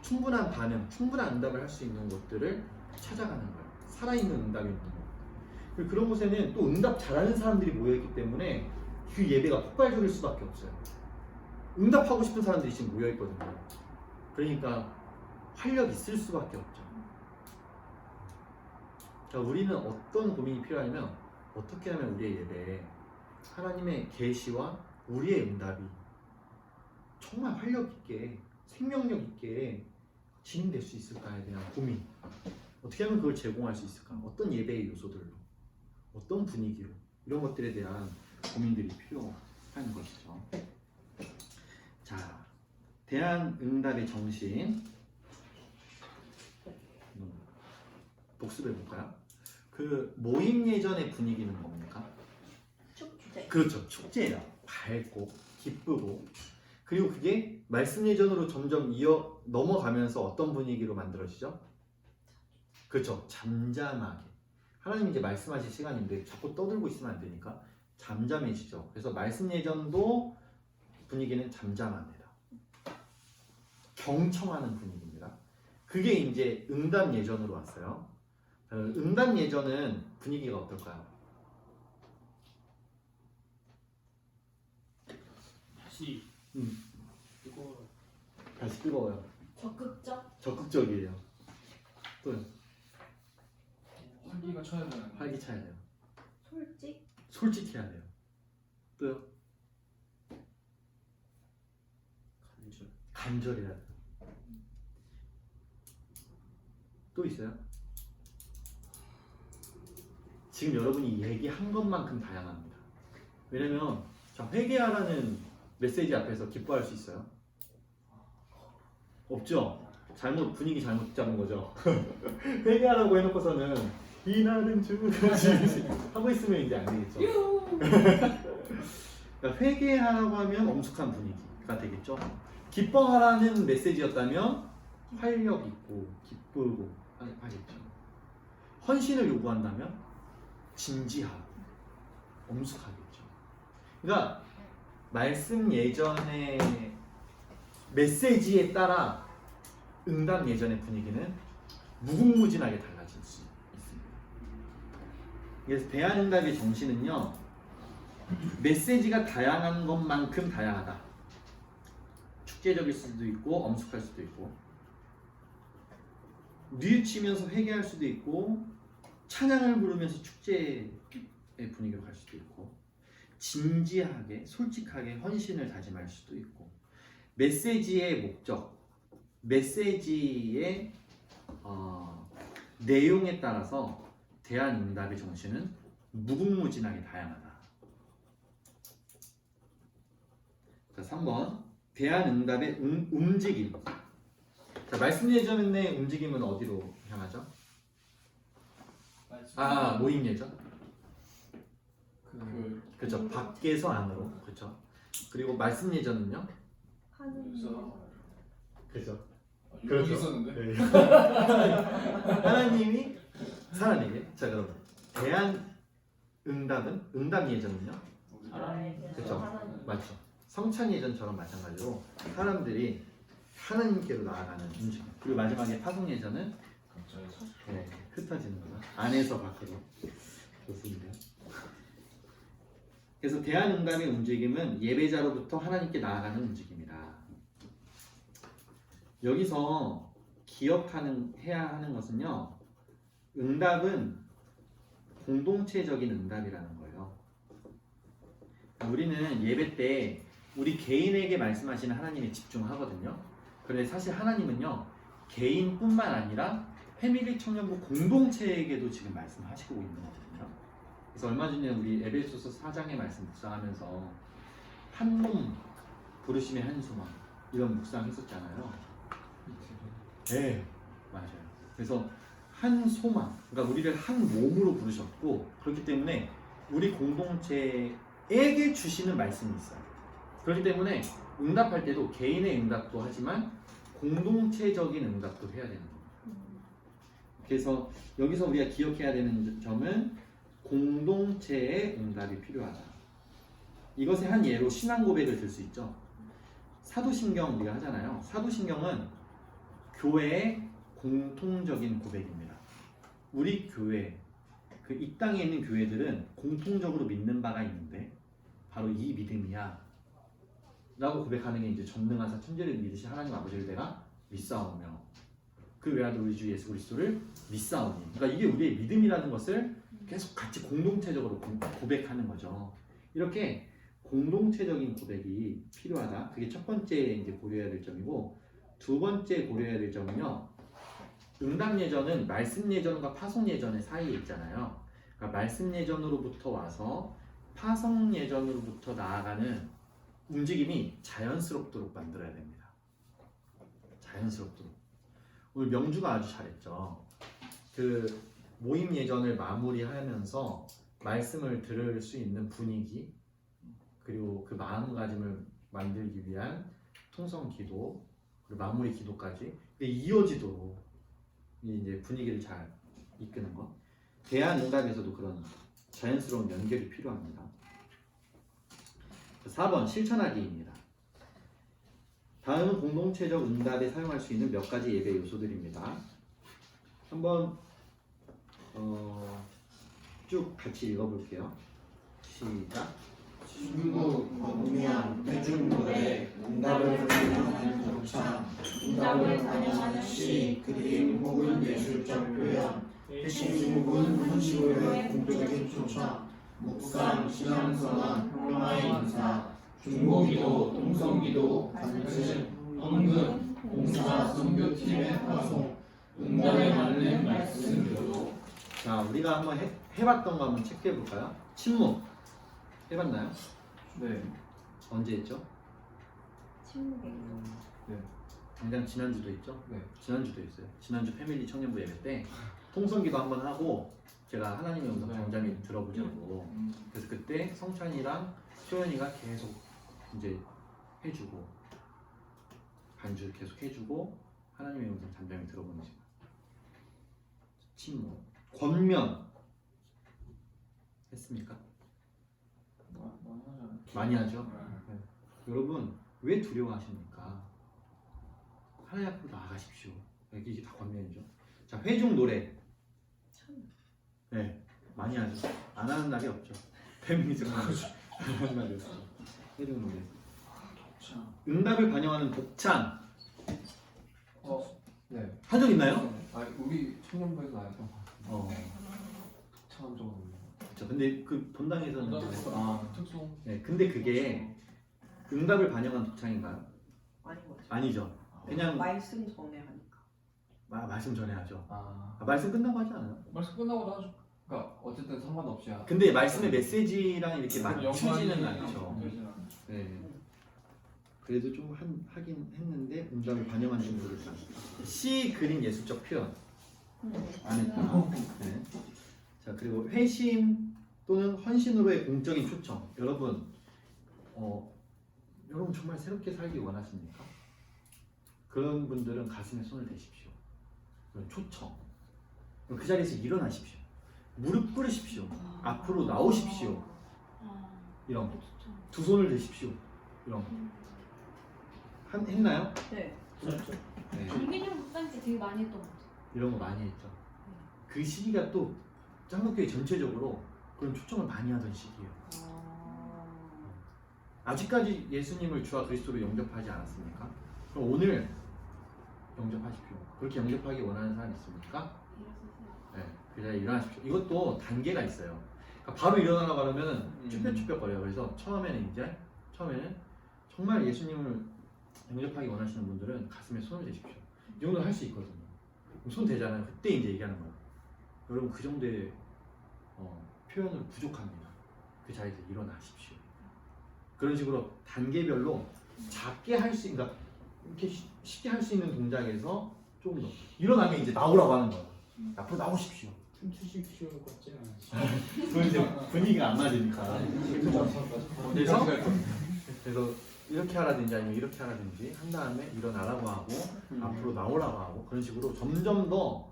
충분한 반응, 충분한 응답을 할 수 있는 곳들을 찾아가는 거예요. 살아있는 응답이 있는 거예요. 그리고 그런 곳에는 또 응답 잘하는 사람들이 모여있기 때문에 그 예배가 폭발적일 수밖에 없어요. 응답하고 싶은 사람들이 지금 모여있거든요. 그러니까 활력 있을 수밖에 없죠. 자, 우리는 어떤 고민이 필요하냐면 어떻게 하면 우리의 예배에 하나님의 계시와 우리의 응답이 정말 활력 있게 생명력 있게 진행될 수 있을까에 대한 고민. 어떻게 하면 그걸 제공할 수 있을까? 어떤 예배의 요소들로, 어떤 분위기로, 이런 것들에 대한 고민들이 필요한 것이죠. 자, 대한응답의 정신 복습해 볼까요? 그 모임 예전의 분위기는 뭡니까? 축제. 그렇죠. 축제예요. 밝고 기쁘고 그리고 그게 말씀 예전으로 점점 넘어가면서 어떤 분위기로 만들어지죠? 그렇죠. 잠잠하게. 하나님 이제 말씀하실 시간인데 자꾸 떠들고 있으면 안 되니까 잠잠해지죠. 그래서 말씀 예전도 분위기는 잠잠합니다. 경청하는 분위기입니다. 그게 이제 응답 예전으로 왔어요. 응답 예전은 분위기가 어떨까요? 다시 다시 뜨거워요. 적극적이에요. 또요. 활기가 쳐야 되는. 활기차야 돼요. 솔직해야 돼요. 또요. 간절해야 돼요. 또 있어요? 지금 여러분이 얘기한 것만큼 다양합니다. 왜냐면 자, 회개하라는 메시지 앞에서 기뻐할 수 있어요? 없죠? 분위기 잘못 잡은 거죠. 회개하라고 해놓고서는 이날은 주같이 하고 있으면 이제 안 되겠죠. 그러니까 회개하라고 하면 엄숙한 분위기가 되겠죠. 기뻐하라는 메시지였다면 활력 있고 기쁘고 하겠죠. 헌신을 요구한다면 진지하고 엄숙하겠죠. 그러니까 말씀 예전의 메시지에 따라 응답 예전의 분위기는 무궁무진하게 달라질 수 있습니다. 그래서 대안응답의 정신은요, 메시지가 다양한 것만큼 다양하다. 축제적일 수도 있고 엄숙할 수도 있고 뉘우치면서 회개할 수도 있고 찬양을 부르면서 축제의 분위기로 갈 수도 있고 진지하게 솔직하게 헌신을 다짐할 수도 있고 메시지의 목적, 메시지의 내용에 따라서 대안응답의 정신은 무궁무진하게 다양하다. 자, 3번 대안응답의 움직임. 자, 말씀 예전의 움직임은 어디로 향하죠? 모임 예전. 그렇죠. 밖에서 안으로. 그렇죠. 그리고 말씀 예전은요? 그렇죠. 여기 있었는데. 네. 하나님이 사람에게. 자, 그럼 대안응답은 응답 예전은요? 그렇죠. 맞죠. 성찬 예전처럼 마찬가지로 사람들이 하나님께로 나아가는 움직임. 그리고 마지막에 파송 예전은 흩어지는구나. 안에서 밖으로. 좋습니다. 그래서 대안응답의 움직임은 예배자로부터 하나님께 나아가는 움직임이다. 여기서 해야 하는 것은요, 응답은 공동체적인 응답이라는 거예요. 우리는 예배 때 우리 개인에게 말씀하시는 하나님에 집중하거든요. 그런데 사실 하나님은요, 개인뿐만 아니라 패밀리 청년부 공동체에게도 지금 말씀하시고 있는 거거든요. 그래서 얼마 전에 우리 에베소서 4장의 말씀 묵상하면서 한 몸 부르심의 한 소망 이런 묵상했었잖아요. 네, 맞아요. 그래서 한 소망, 그러니까 우리를 한 몸으로 부르셨고 그렇기 때문에 우리 공동체에게 주시는 말씀이 있어요. 그렇기 때문에 응답할 때도 개인의 응답도 하지만 공동체적인 응답도 해야 되는 겁니다. 그래서 여기서 우리가 기억해야 되는 점은 공동체의 응답이 필요하다. 이것의 한 예로 신앙 고백을 들 수 있죠. 사도신경 우리가 하잖아요. 사도신경은 교회의 공통적인 고백입니다. 우리 교회, 이 땅에 있는 교회들은 공통적으로 믿는 바가 있는데 바로 이 믿음이야 라고 고백하는 게 이제 전능하사 천지를 믿으신 하나님 아버지를 내가 믿사오며 그 외아들 우리 주 예수 그리스도를 믿사오니. 그러니까 이게 우리의 믿음이라는 것을 계속 같이 공동체적으로 고백하는 거죠. 이렇게 공동체적인 고백이 필요하다. 그게 첫 번째 이제 고려해야 될 점이고, 두 번째 고려해야 될 점은요, 응답 예전은 말씀 예전과 파송 예전의 사이에 있잖아요. 그러니까 말씀 예전으로부터 와서 파송 예전으로부터 나아가는 움직임이 자연스럽도록 만들어야 됩니다. 자연스럽도록. 오늘 명주가 아주 잘했죠. 그 모임 예전을 마무리하면서 말씀을 들을 수 있는 분위기, 그리고 그 마음가짐을 만들기 위한 통성 기도, 그리고 마무리 기도까지 이어지도록 이제 분위기를 잘 이끄는 것. 대안 응답에서도 그런 자연스러운 연결이 필요합니다. 4번 실천하기입니다. 다음은 공동체적 응답에 사용할 수 있는 몇 가지 예배 요소들입니다. 한번 쭉 같이 읽어볼게요. 시작. 중국, 공명, 대중노래, 응답을 반영하는 동창, 응답을 반영하는 시, 그림 혹은 예술적 표현, 핵심 제목은 현실의 공적인 초청, 묵상, 신앙선언, 평화의 인사, 중보기도, 동성기도, 간증, 헌금, 봉사, 선교팀의 파송, 응답에 맞는 말씀 교도. 자, 우리가 한번 해봤던 거 한번 체크해볼까요? 침묵 해봤나요? 네. 언제 했죠? 침묵에 네. 당장 지난주도 했죠? 네. 지난주도 했어요. 지난주 패밀리 청년부 예배 때 통성기도 한번 하고 제가 하나님의 음성 장자매 들어보자고. 그래서 그때 성찬이랑 소연이가 계속 이제 해주고 반주 계속 해주고 하나님의 음성 잠잠히 들어보는 시간. 침묵. 권면. 있습니까? 많이 하잖아요. 많이 하죠. 네. 여러분 왜 두려워하십니까? 하나님 앞으로 나아가십시오. 이게 다 권면이죠. 자, 회중 노래. 네, 많이 하죠. 안 하는 날이 없죠. 페미니즘 안 하는 날이 없죠. 회중 노래. 참. 응답을 반영하는 독창. 네. 한 적 있나요? 아 우리 청년부에서 나왔던 참 좋은. 그렇죠. 근데 그 본당에서는 특송. 네, 근데 그게 응답을 반영한 독창인가요? 아닌 거죠. 아니죠. 그냥 말씀 전에 하니까. 말씀 전에 하죠. 아 말씀 끝나고 하지 않아요? 말씀 끝나고도 하죠. 그러니까 어쨌든 상관없이 근데 말씀의 메시지랑 이렇게 그럼 맞추지는 연관이 않죠. 되진 않죠. 네. 그래도 좀 하긴 했는데 응답을 반영한 정도를 시 그린 예술적 표현 안 했다. 네. 자, 그리고 회심 또는 헌신으로의 공적인 초청. 여러분 여러분 정말 새롭게 살기 원하십니까? 그런 분들은 가슴에 손을 대십시오. 그런 초청. 그 자리에서 일어나십시오. 무릎 꿇으십시오. 앞으로 나오십시오. 이런 거. 두 손을 대십시오. 이런 거. 했나요? 네. 네. 김민영 목사님 때 되게 많이 했던 것 같아요. 이런 거 많이 했죠. 그 시기가 또 짱목교회 전체적으로 그런 초청을 많이 하던 시기예요. 아직까지 예수님을 주와 그리스도로 영접하지 않았습니까? 그럼 오늘 영접하십시오. 그렇게 영접하기 원하는 사람 있습니까? 네, 그 자리에 일어나십시오. 이것도 단계가 있어요. 그러니까 바로 일어나라고 하면 쭈뼛쭈뼛거려요. 그래서 처음에는 정말 예수님을 영접하기 원하시는 분들은 가슴에 손을 대십시오. 이 정도는 할 수 있거든요. 그럼 손 대잖아요. 그때 이제 얘기하는 거예요. 여러분 그 정도의 표현은 부족합니다. 그 자리에서 일어나십시오. 그런 식으로 단계별로 작게 할 수, 그러니까 이렇게 쉽게 할 수 있는 동작에서 조금 더 일어나면 이제 나오라고 하는 거예요. 앞으로 나오십시오. 춤추십시오 같지는 않지. 그건 이제 분위기가 안 맞으니까. 그래서 이렇게 하라든지 아니면 이렇게 하라든지 한 다음에 일어나라고 하고 앞으로 나오라고 하고 그런 식으로 점점 더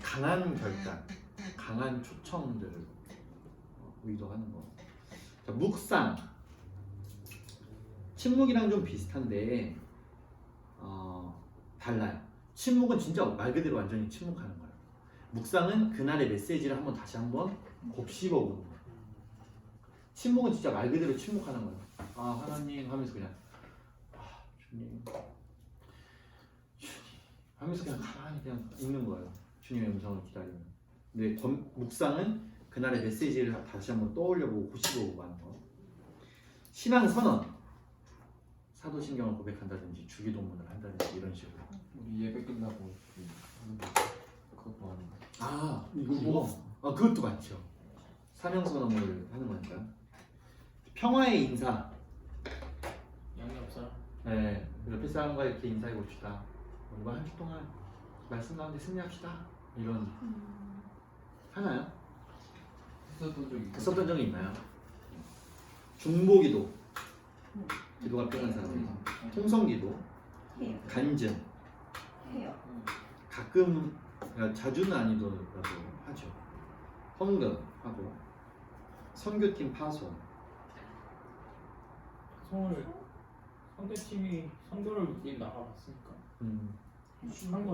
강한 결단, 강한 초청들을 의도하는 거. 자, 묵상. 침묵이랑 좀 비슷한데 달라요. 침묵은 진짜 말 그대로 완전히 침묵하는 거예요. 묵상은 그날의 메시지를 다시 한번 곱씹어 보는 거예요. 침묵은 진짜 말 그대로 침묵하는 거예요. 하나님 하면서 그냥 주님 하면서 그냥 가만히 그냥 있는 거예요. 주님의 음성을 기다리면. 근데 묵상은 그날의 메시지를 다시 한번 떠올려보고 곱씹어보고 하는 거. 신앙 선언. 사도신경을 고백한다든지 주기도문을 한다든지 이런 식으로. 우리 예배 끝나고 그것도 하는 거. 이거 그것도 맞죠. 사명 선언을 하는 거니까. 평화의 인사. 양이 없어요. 네, 옆에 사람과 이렇게 인사해 봅시다. 이번 한 주 동안 말씀 가운데 승리합시다. 이런 하나요? 했었던 적이 있나요? 중보기도. 기도가 필요한 사람. 통성기도. 해요. 간증. 해요. 가끔 그러니까 자주는 아니더라도 하죠. 헌금하고 선교팀 파손. 성을 선교팀이 선교를 나가봤으니까 한 거.